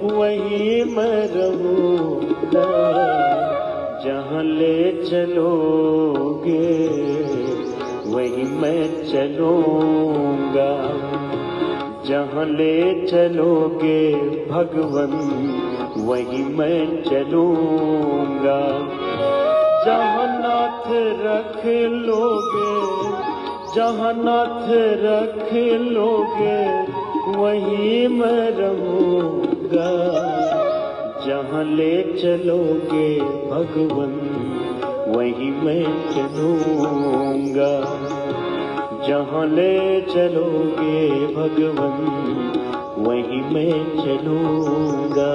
वहीं मैं रहूंगा, जहाँ ले चलोगे वहीं मैं चलूंगा, जहाँ ले चलोगे भगवन वहीं मैं चलूंगा, जहाँ नाथ रख लोगे, जहाँ नाथ रख लोगे वहीं मैं रहूंगा, जहाँ ले चलोगे भगवन वहीं मैं चलूंगा, जहाँ ले चलोगे भगवन वहीं मैं चलूंगा।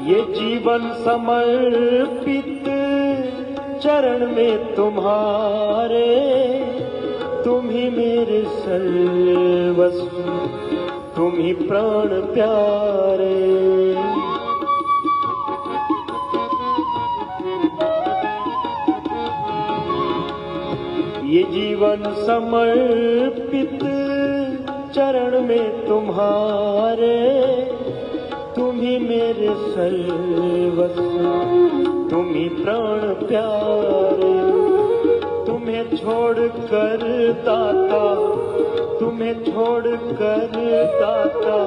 ये जीवन समर्पित चरण में तुम्हारे, तुम ही मेरे सर्वस्व, तुम ही प्राण प्यारे। ये जीवन समर्पित चरण में तुम्हारे, तुम ही मेरे सर्वस्व, तुम ही प्राण प्यारे। तुम्हें छोड़ कर दाता, तुम्हें छोड़ कर दाता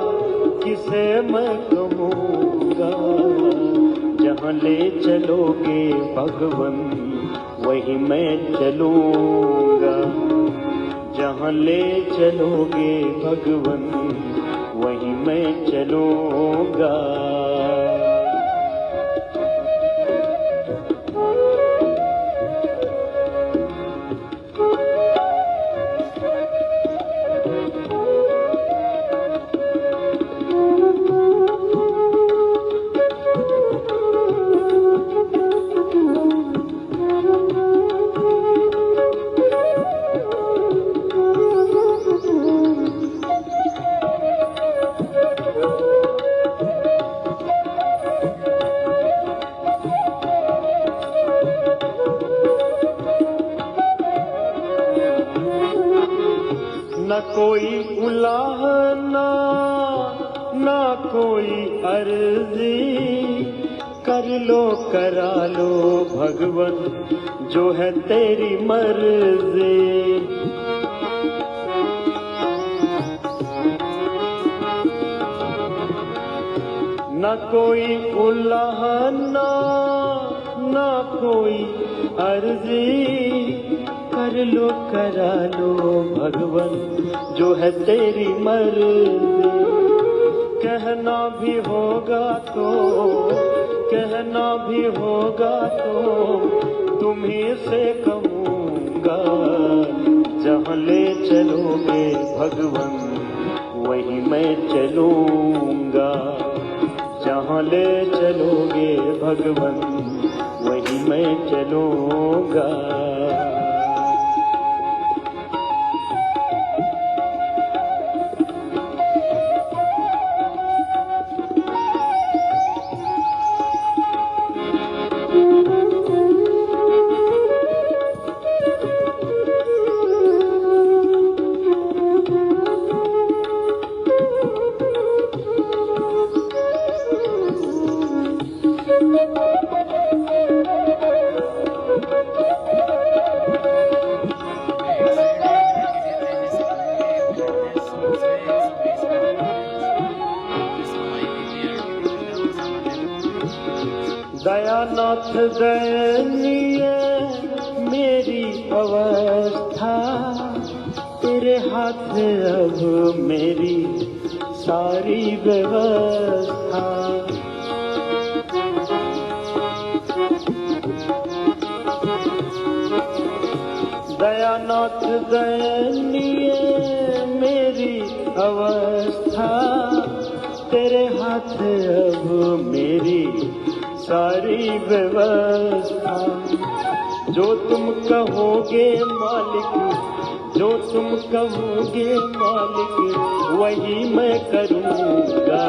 किसे मैं कहूँगा, जहाँ ले चलोगे भगवन वहीं मैं चलूँगा, जहाँ ले चलोगे भगवन वहीं मैं चलूँगा। न कोई उलाहना न कोई अर्जी, कर लो करा लो भगवन जो है तेरी मर्जी। न कोई उलाहना न कोई अर्जी, कर लो करा लो भगवन जो है तेरी मर्जी। कहना भी होगा तो, कहना भी होगा तो तुम्हीं से कहूँगा, जहाँ ले चलोगे भगवन वहीं मैं चलूँगा, जहाँ ले चलोगे भगवन वहीं मैं चलूँगा। दयनीय मेरी अवस्था, तेरे हाथ अब मेरी सारी व्यवस्था। दयानाथ दयनीय मेरी अवस्था, तेरे हाथ अब मेरी सारी व्यवस्था। जो तुम कहोगे मालिक, जो तुम कहोगे मालिक, वही मैं करूँगा।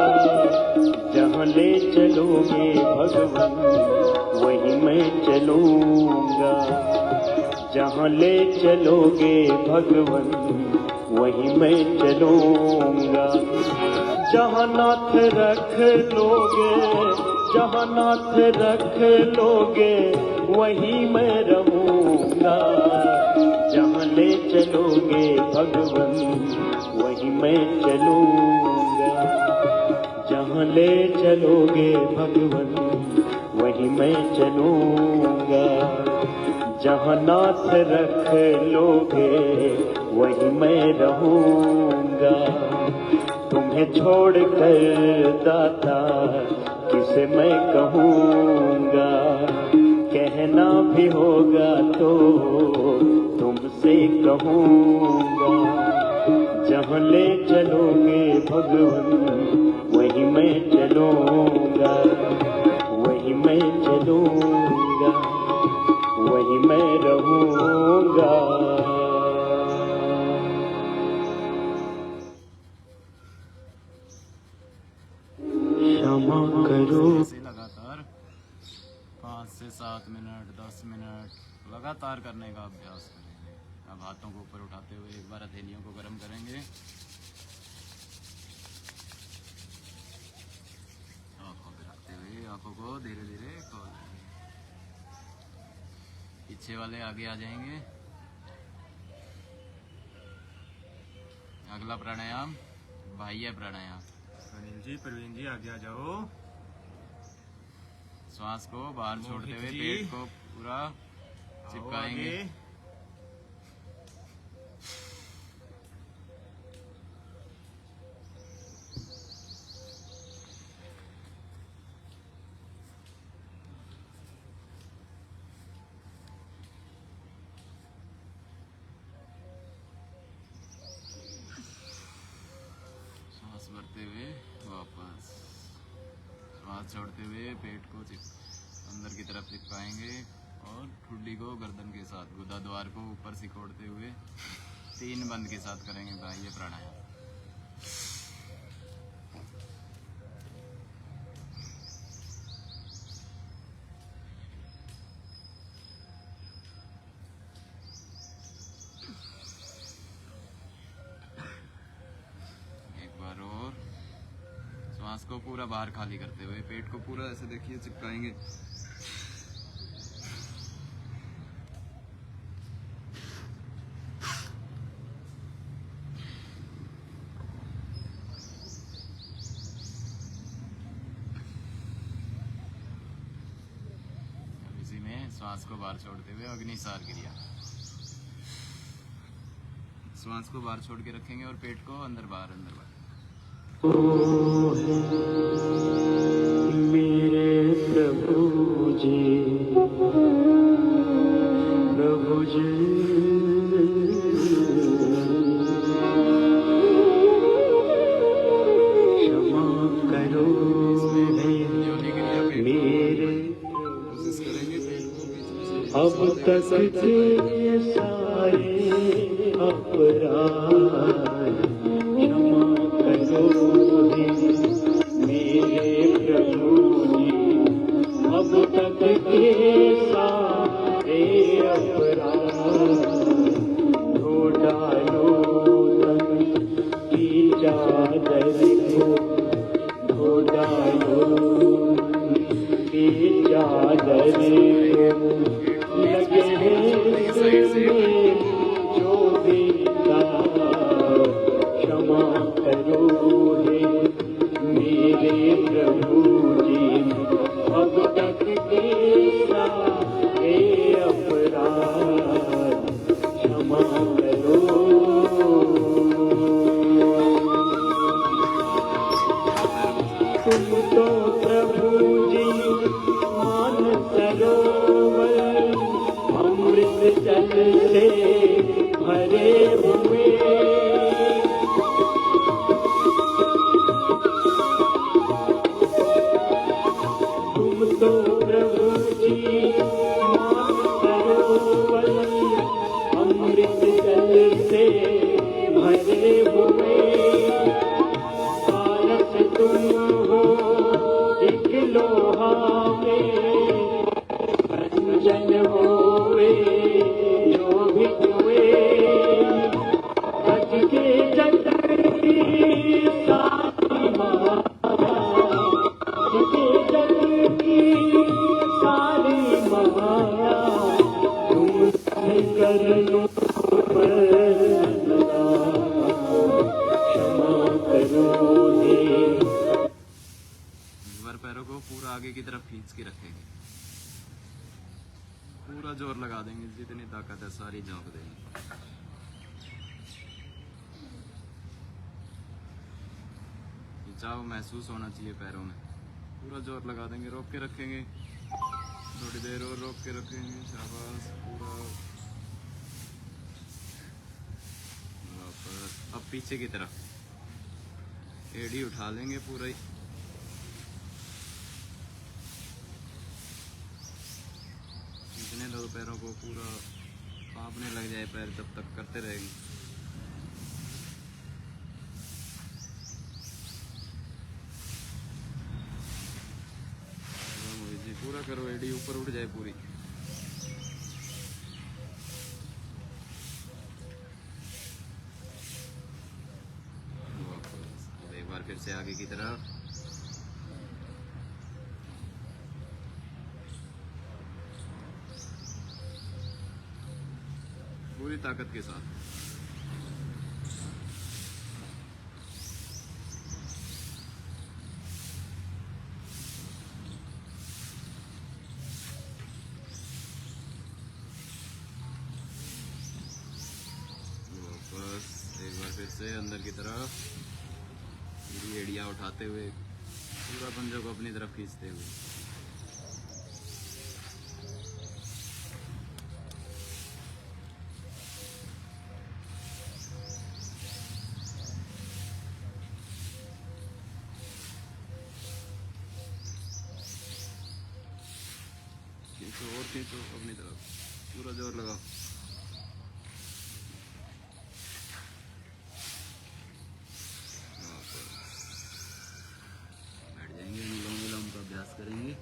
जहाँ ले चलोगे भगवान, वही मैं चलूँगा। जहाँ ले चलोगे भगवान, वही मैं चलूँगा। जहाँ नाथ रख लोगे, जहाँ नाथ रख लोगे, वही मैं रहूँगा। जहाँ ले चलोगे भगवान, वही मैं चलूँगा। जहाँ ले चलोगे भगवान, वही मैं चलूँगा। जहाँ नाथ रख लोगे, वही मैं रहूँगा। तुम्हें छोड़ कर दाता किसे मैं कहूँगा। कहना भी होगा तो तुमसे कहूँगा। जहाँ ले चलोगे भगवान, वही मैं चलूँगा। वही मैं चलूँगा, वही मैं रहूँगा। क्षमा करो। ऐसे लगातार 5 से 7 मिनट 10 मिनट लगातार करने का अभ्यास करेंगे। अब हाथों को ऊपर उठाते हुए एक बार हथेलियों को गर्म करेंगे। आंखों पे रखते हुए आंखों को धीरे धीरे खोल देंगे। पीछे वाले आगे आ जाएंगे। अगला प्राणायाम बाह्य प्राणायाम। अनिल जी, प्रवीण जी आगे आ जाओ। श्वास को बाहर छोड़ते हुए जी। पेट को पूरा चिपकाएंगे। आगे। सांस भरते हुए वापस श्वास छोड़ते हुए पेट को अंदर की तरफ चिपकाएंगे और ठुड्डी को गर्दन के साथ गुदा द्वार को ऊपर सिकोड़ते हुए 3 बंद के साथ करेंगे बाह्य प्राणायाम। एक बार और श्वास को पूरा बाहर खाली करते हुए पेट को पूरा ऐसे देखिए चिपकाएंगे। अब इसी में श्वास को बाहर छोड़ते हुए अग्निसार क्रिया। श्वास को बाहर छोड़ के रखेंगे और पेट को अंदर बाहर मेरे प्रभु जी, प्रभु जी, क्षमा करो मेरे। कोशिश करेंगे पेट को बीच में से अब तक के सारे अपराध क्षमा करो मेरे प्रभु जी। अब तक के सारे अपराध धो डालो तन की चादर को, धो डालो की चादर को। लगे हैं जो भी क्षमा करो हे मेरे प्रभु जी। अब तक के जल से भरे हुए तुम तो प्रभु जी मान सरोवर अमृत जल से भरे हुए पारस तुम हो एक लोहा में जन होवे जो भी हुए सच के जग की सारी माया सच के जग की सारी माया तुम करो पर क्षमा करो हे। इस बार पैरों को पूरा आगे की तरफ खींच के रखेंगे, पूरा जोर लगा देंगे, जितनी ताकत है सारी झोंक देंगे। खिंचाव महसूस होना चाहिए पैरों में, पूरा जोर लगा देंगे। रोक के रखेंगे, थोड़ी देर और रोक के रखेंगे। शाबाश, पूरा वापस। अब पीछे की तरफ एड़ी उठा लेंगे पूरा ही। इतने दो पैरों को पूरा कांपने लग जाए पैर, तब तक करते रहेंगे। जी पूरा करो, एडी ऊपर उठ जाए पूरी। एक बार फिर से आगे की तरफ। पूरी ताकत के साथ। वापस एक बार फिर से अंदर की तरफ, पूरी एड़ियाँ उठाते हुए, पूरा पंजों को अपनी तरफ खींचते हुए। खींचो और खींचो अपनी तरफ, पूरा जोर लगाओ। बैठ जाएंगे, अनुलोम विलोम का अभ्यास करेंगे।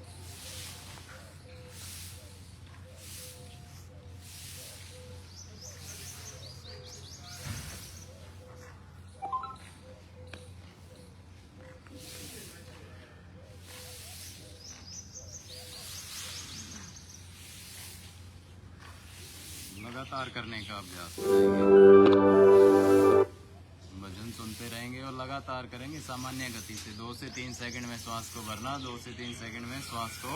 लगातार करने का अभ्यास करेंगे, भजन सुनते रहेंगे और लगातार करेंगे सामान्य गति से। 2 से 3 सेकंड में श्वास को भरना, 2 से 3 सेकंड में श्वास को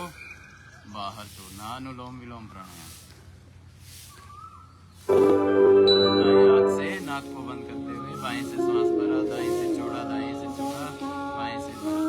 बाहर छोड़ना। अनुलोम विलोम प्राणायाम। दाएं हाथ से नाक को बंद करते हुए बाएं से श्वास भरा, दाएं से छोड़ा, दाएं से छोड़ा, बाएं से भरा।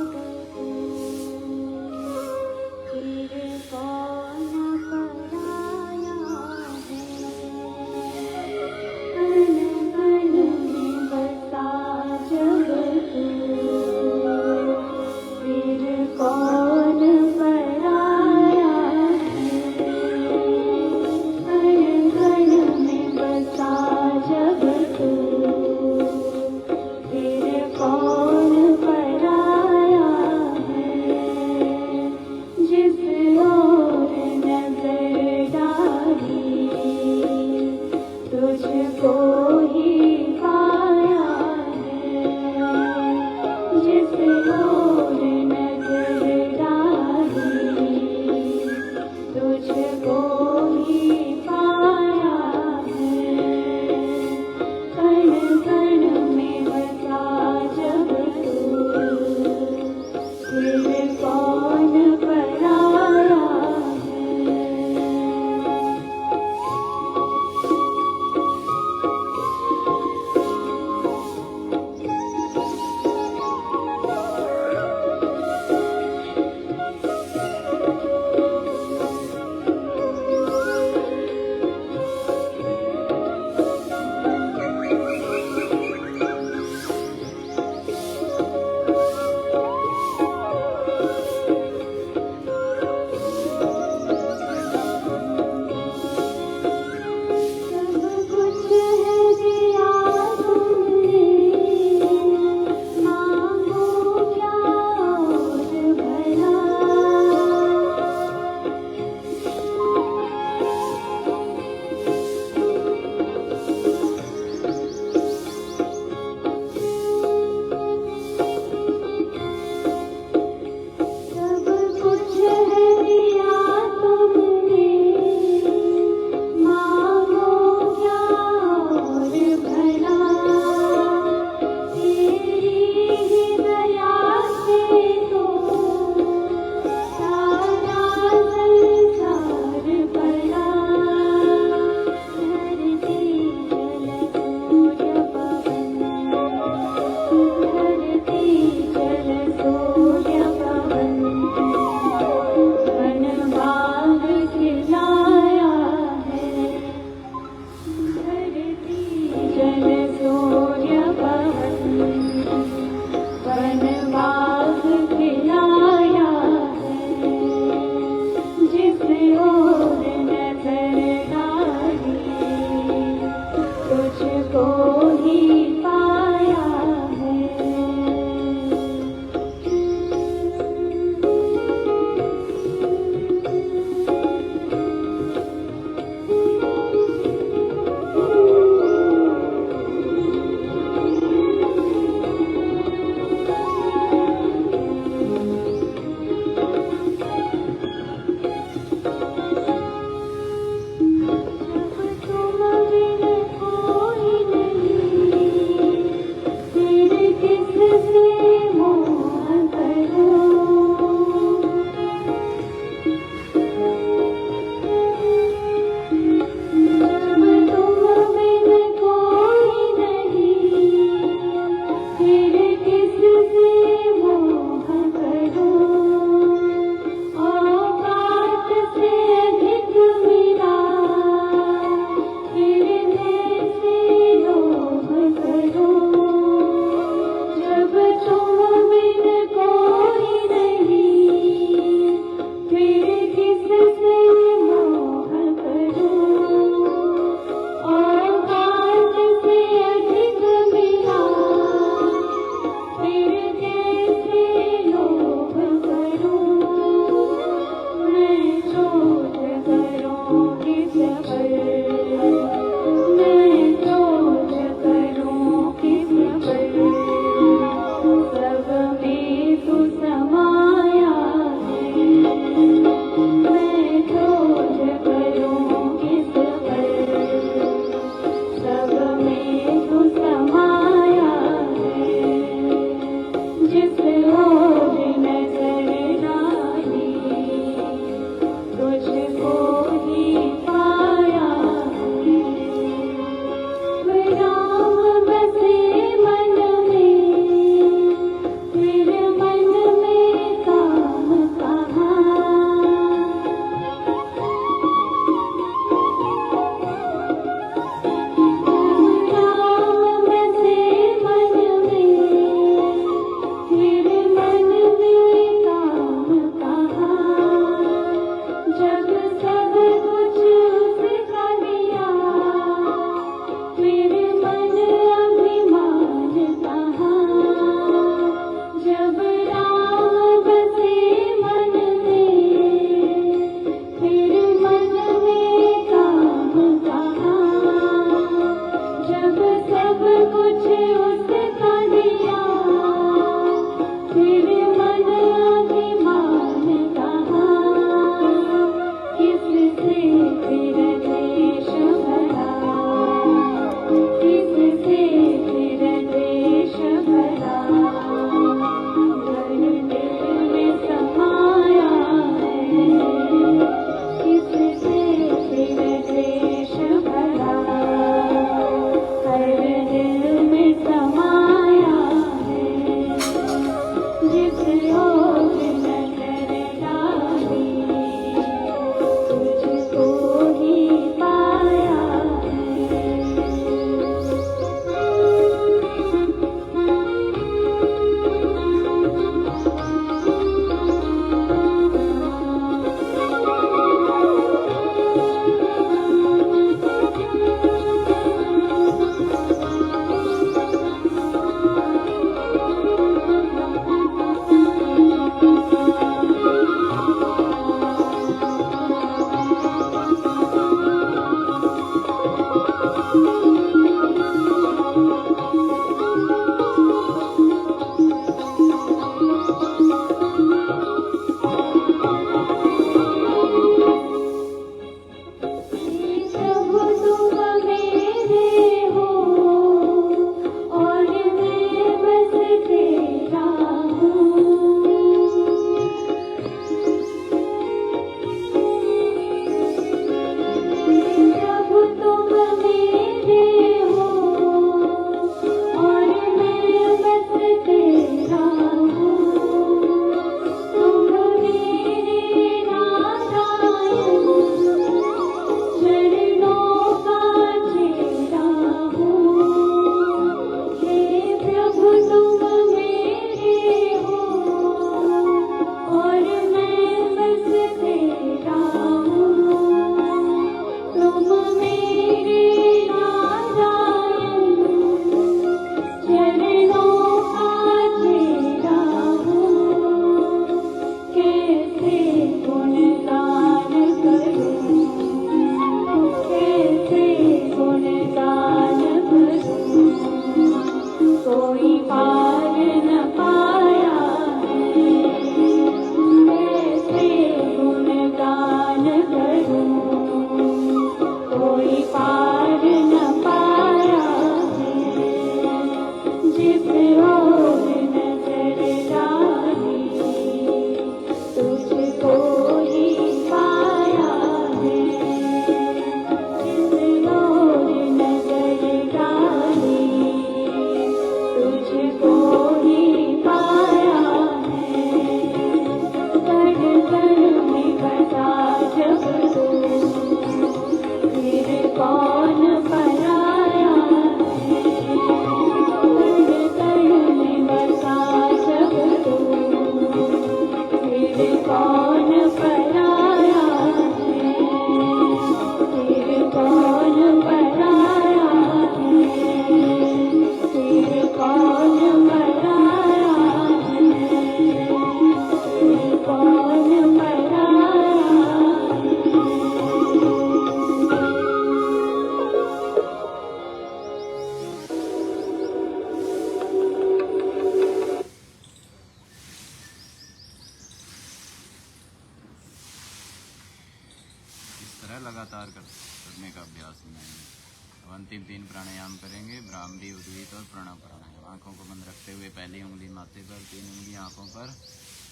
अंतिम 3 प्राणायाम करेंगे, भ्रामरी, उद्गीत और प्रणव प्राणायाम। आंखों को बंद रखते हुए पहली उंगली माथे पर, 3 उंगली आंखों पर,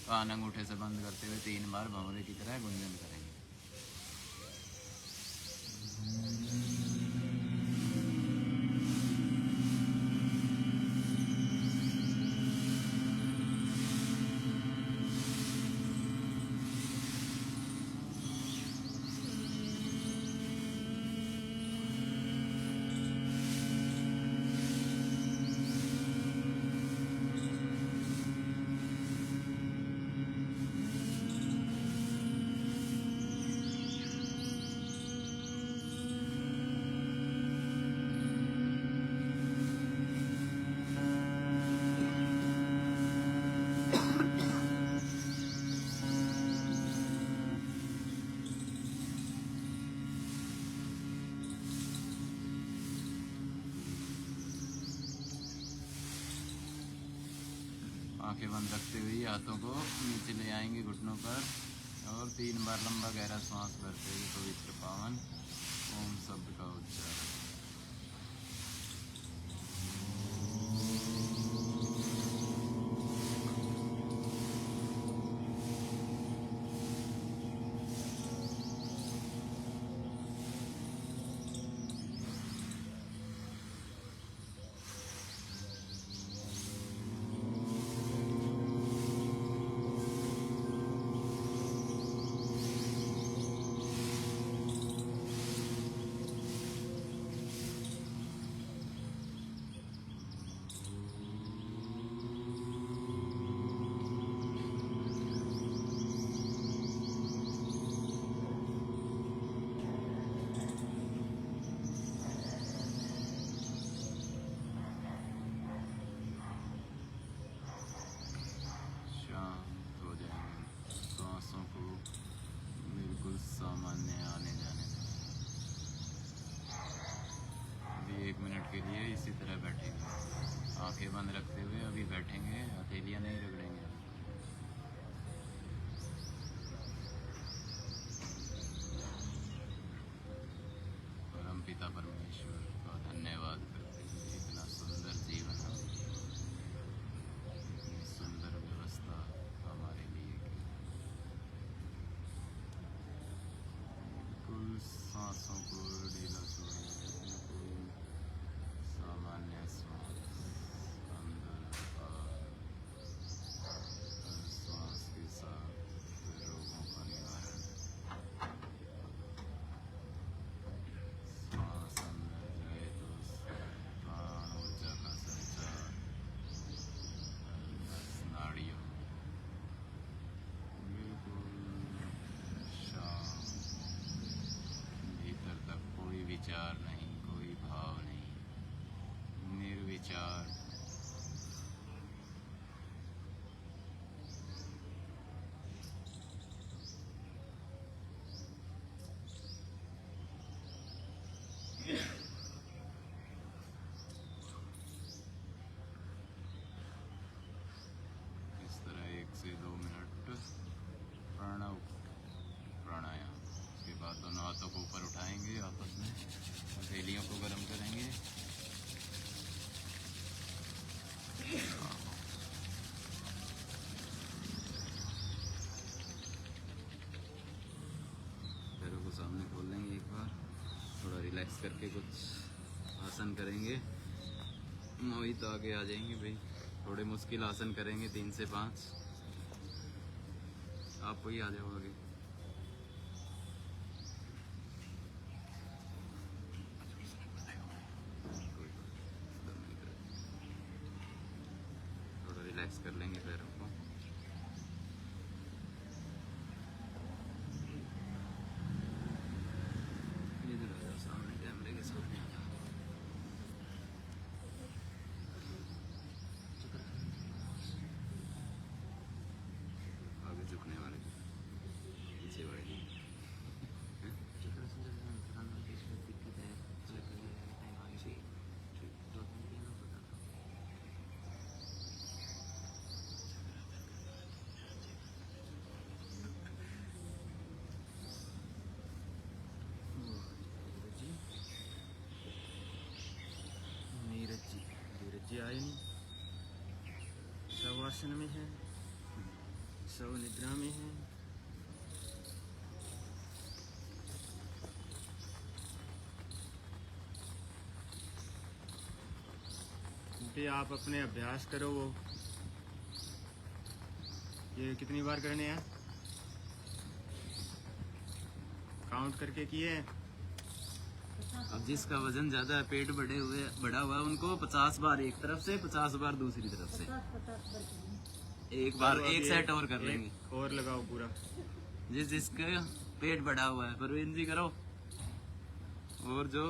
कान अंगूठे से बंद करते हुए 3 बार भंवरे की तरह गुंजन करेंगे। आंखें बंद रखते हुए हाथों को नीचे ले आएंगे घुटनों पर और 3 बार लंबा गहरा सांस भरते हुए पवित्र पावन ओम शब्द का उच्चारण। शांत हो जाएंगे, सांसों को बिल्कुल सामान्य आने जाने दें। अभी 1 मिनट के लिए इसी तरह बैठेंगे, आंखें बंद रखते हुए अभी बैठेंगे, हथेलियां नहीं रगड़ेंगे। परमपिता परमेश्वर का धन्यवाद करते हुए, इतना सुंदर जीवन, इतनी सुंदर व्यवस्था हमारे लिए की। बिल्कुल सांसों को ढीला छोड़िए, बिल्कुल सामान्य श्वास अंदर बाहर, हर श्वास के साथ रोगों का निवारण। सांस अंदर जाए तो प्राण ऊर्जा का संचार नाड़ियों में। बिल्कुल शांत, भीतर तक कोई विचार नहीं, कोई भाव नहीं, निर्विचार। इस तरह 1 से 2 मिनट प्रणव प्राणायाम। उसके बाद दोनों हाथों को ऊपर उठाएंगे, आपस में हथेलियों को गर्म करेंगे। पैरों को सामने खोल लेंगे एक बार, थोड़ा रिलैक्स करके कुछ आसन करेंगे। मोहित आगे आ जाएंगे भाई, थोड़े मुश्किल आसन करेंगे 3 से 5। आप कोई आ जाओ आगे। थोड़ा रिलैक्स कर लेंगे पैरों को। इधर आ जाओ, सामने कैमरे के सामने आ जाओ। आगे झुकने वाले जी आए नहीं, सब आसन में है, सब निद्रा में है। बेटे आप अपने अभ्यास करो। वो ये कितनी बार करने हैं? काउंट करके किए हैं? अब जिसका वजन ज्यादा है, पेट बड़ा हुआ है, उनको 50 बार एक तरफ से, 50 बार दूसरी तरफ से। एक बार चलो, एक अभी सेट और कर लेंगे। और लगाओ पूरा। जिसका पेट बड़ा हुआ है परवीन जी करो। और जो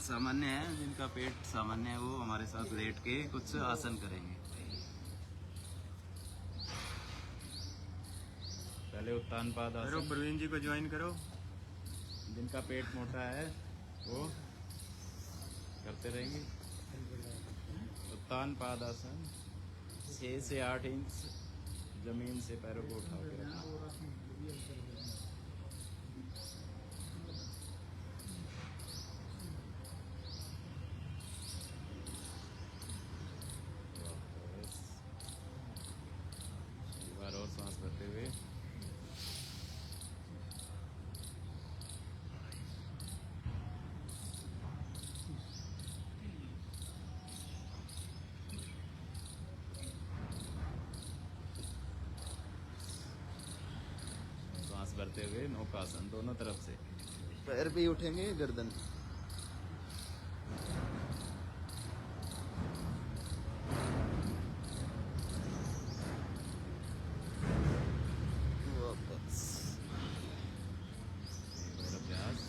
सामान्य है, जिनका पेट सामान्य है, वो हमारे साथ लेट के कुछ आसन करेंगे। पहले उत्तान पाद करो, आसन। प्रवीण जी को ज्वाइन करो। जिनका पेट मोटा है वो करते रहेंगे। उत्तान पाद आसन 6 से 8 इंच जमीन से पैरों को उठा के रखना। एक बार और सांस भरते हुए भरते हुए नौकासन दोनों तरफ से। पैर भी उठेंगे, गर्दन। वापस और अभ्यास।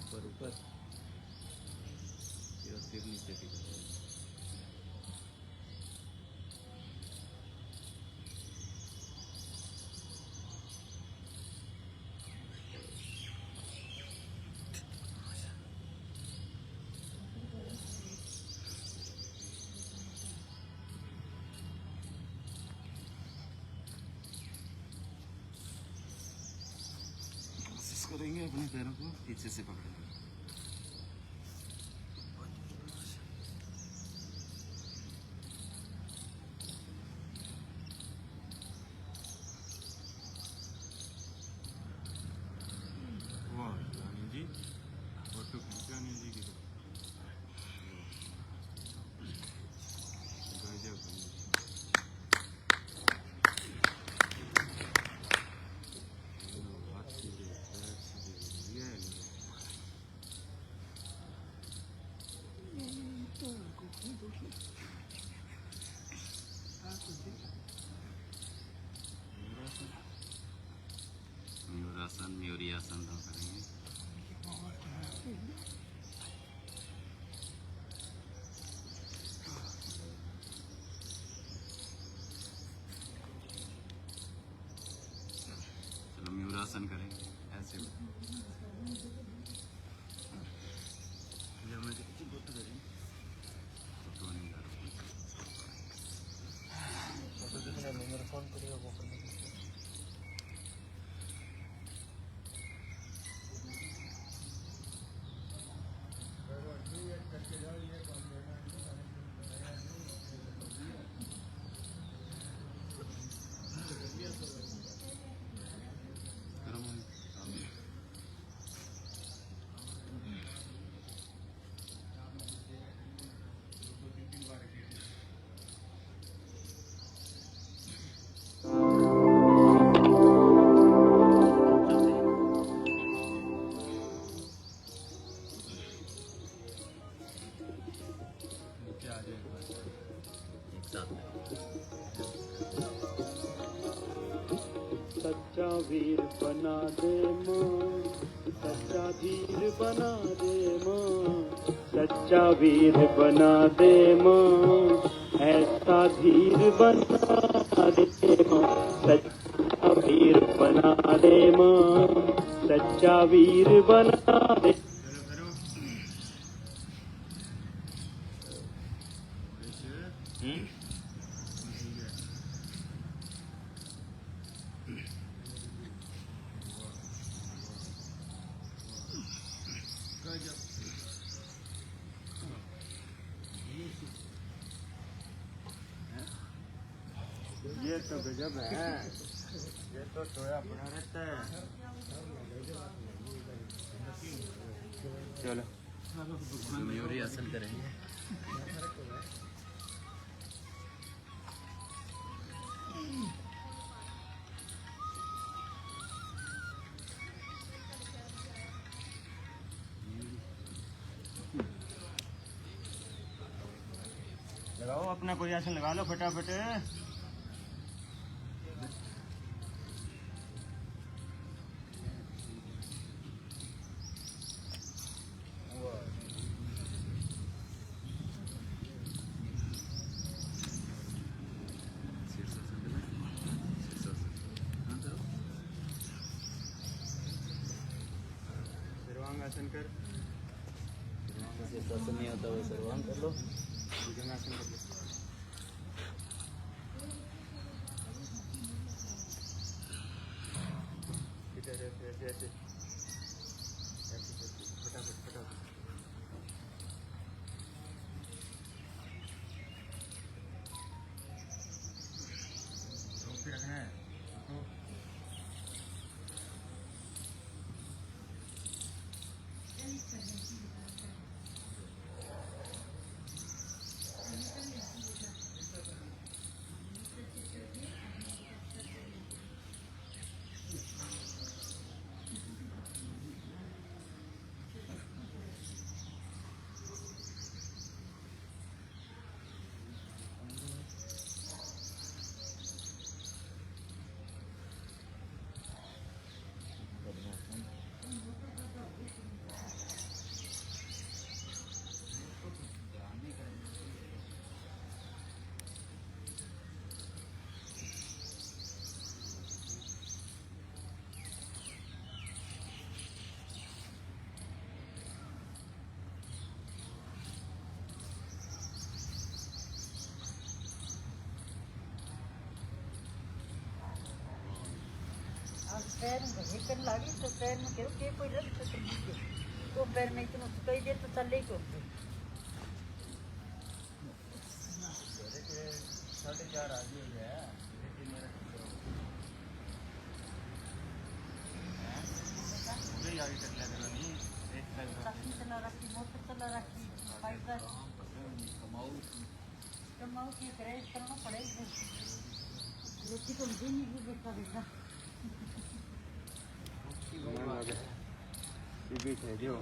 ऊपर फिर नीचे की तरफ। कोशिश करेंगे अपने पैरों को पीछे से पकड़ने। शीर्षासन करेंगे ऐसे। जब मैं किसी को तो करें तो नहीं कर तो देखना मेरा फोन करेगा वो करने के लिए। सच्चा वीर बना दे माँ, सच्चा धीर बना दे माँ, सच्चा वीर बना दे माँ, ऐसा धीर बना दे माँ, सच्चा वीर बना दे माँ, सच्चा वीर बना दे। ये तो गजब है, ये तो टोया बना रहता है। चलो मयूरी आसन करेंगे। लगाओ अपना कोई आसन लगा लो फटाफट। सर्वांगासन कर। शीर्षासन नहीं होता वो सर्वांग कर लो। भुजंगासन कर लो। ऐसे फटाफट फटाफट। रोक के रखना है। पैर में हिकन लागी तो पैर में क्यों के कोई रख तो पैर में इतना कई देर तो चल ही को 4:30 आदमी हो गया। आगे कर लिया करो नहीं चला रखी मोटर चला रखी पाइप कमाऊ की करे करना पड़ेगा रोटी तो मुझे नहीं देखा देखा ये भी है जो